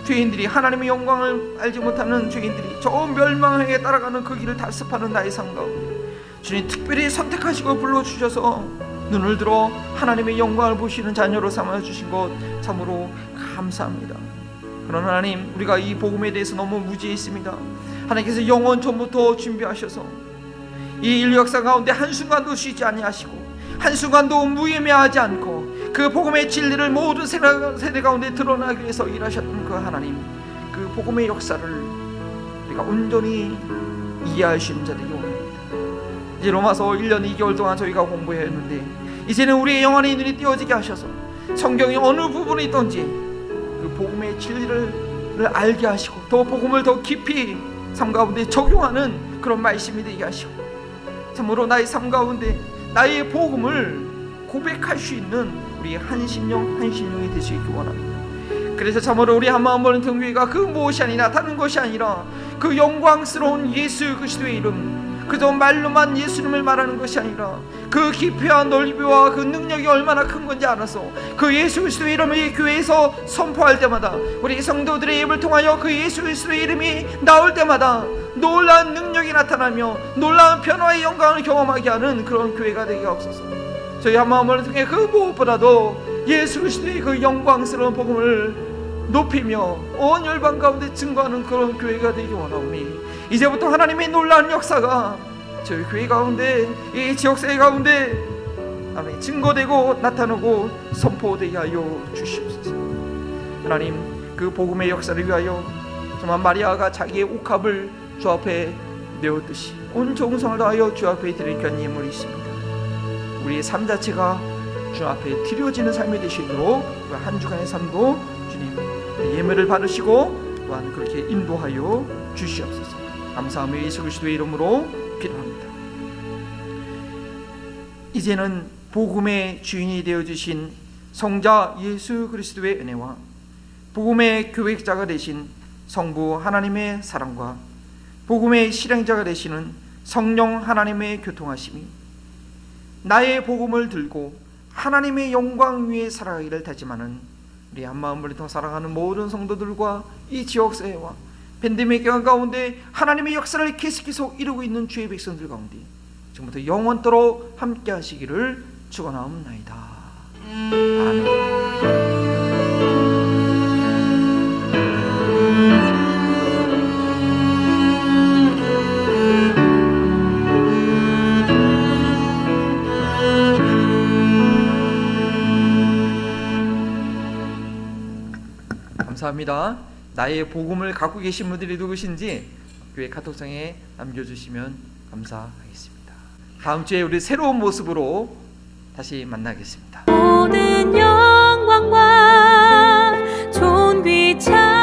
죄인들이, 하나님의 영광을 알지 못하는 죄인들이 저 멸망에 따라가는 그 길을 답습하는 나의 삶 가운데 주님 특별히 선택하시고 불러주셔서 눈을 들어 하나님의 영광을 보시는 자녀로 삼아주신 것 참으로 감사합니다. 그러나 하나님, 우리가 이 복음에 대해서 너무 무지했습니다. 하나님께서 영원 전부터 준비하셔서 이 인류 역사 가운데 한순간도 쉬지 아니하시고 한순간도 무예매하지 않고 그 복음의 진리를 모든 세대 가운데 드러나기 위해서 일하셨던 그 하나님, 그 복음의 역사를 우리가 온전히 이해할 수 있는 자들이 원합니다. 이제 로마서 1년 2개월 동안 저희가 공부해야 했는데 이제는 우리의 영안의 눈이 띄어지게 하셔서 성경의 어느 부분에 있던지 그 복음의 진리를 알게 하시고 더 복음을 더 깊이 삶 가운데 적용하는 그런 말씀이 되게 하시고 참으로 나의 삶 가운데 나의 복음을 고백할 수 있는 우리 한심령이 될 수 있기 원합니다. 그래서 참으로 우리 한마음버는 등교회가 그 무엇이 아니라 다른 것이 아니라 그 영광스러운 예수 그리스도의 이름, 그저 말로만 예수님을 말하는 것이 아니라 그 깊이와 넓이와 그 능력이 얼마나 큰 건지 알아서 그 예수 그리스도의 이름을 교회에서 선포할 때마다 우리 성도들의 입을 통하여 그 예수 그리스도의 이름이 나올 때마다 놀라운 능력이 나타나며 놀라운 변화의 영광을 경험하게 하는 그런 교회가 되게 없어서 저희 한마음을 통해 그 무엇보다도 예수 그리스도의 그 영광스러운 복음을 높이며 온 열방 가운데 증거하는 그런 교회가 되기 원하오니 이제부터 하나님의 놀라운 역사가 저희 교회 가운데, 이 지역사회 가운데 하나님 증거되고 나타나고 선포되게 하여 주시옵소서. 하나님, 그 복음의 역사를 위하여 정말 마리아가 자기의 옥합을 주 앞에 내었듯이 온 정성을 다하여 주 앞에 드릴 귀한 예물이 있습니다. 우리의 삶 자체가 주 앞에 드려지는 삶이 되시도록 한 주간의 삶도 주님 예물을 받으시고 또한 그렇게 인도하여 주시옵소서. 감사하며 예수 그리스도의 이름으로 기도합니다. 이제는 복음의 주인이 되어주신 성자 예수 그리스도의 은혜와 복음의 교획자가 되신 성부 하나님의 사랑과 복음의 실행자가 되시는 성령 하나님의 교통하심이 나의 복음을 들고 하나님의 영광 위에 살아가기를 다짐하는 우리 한마음을 통해 살아가는 모든 성도들과 이 지역사회와 팬데믹 기간 가운데 하나님의 역사를 계속해서 이루고 있는 주의 백성들 가운데 지금부터 영원토록 함께 하시기를 축원하옵나이다. 아멘. 감사합니다. 나의 복음을 갖고 계신 분들이 누구신지 교회 카톡창에 남겨주시면 감사하겠습니다. 다음 주에 우리 새로운 모습으로 다시 만나겠습니다. 모든 영광과 존귀 찬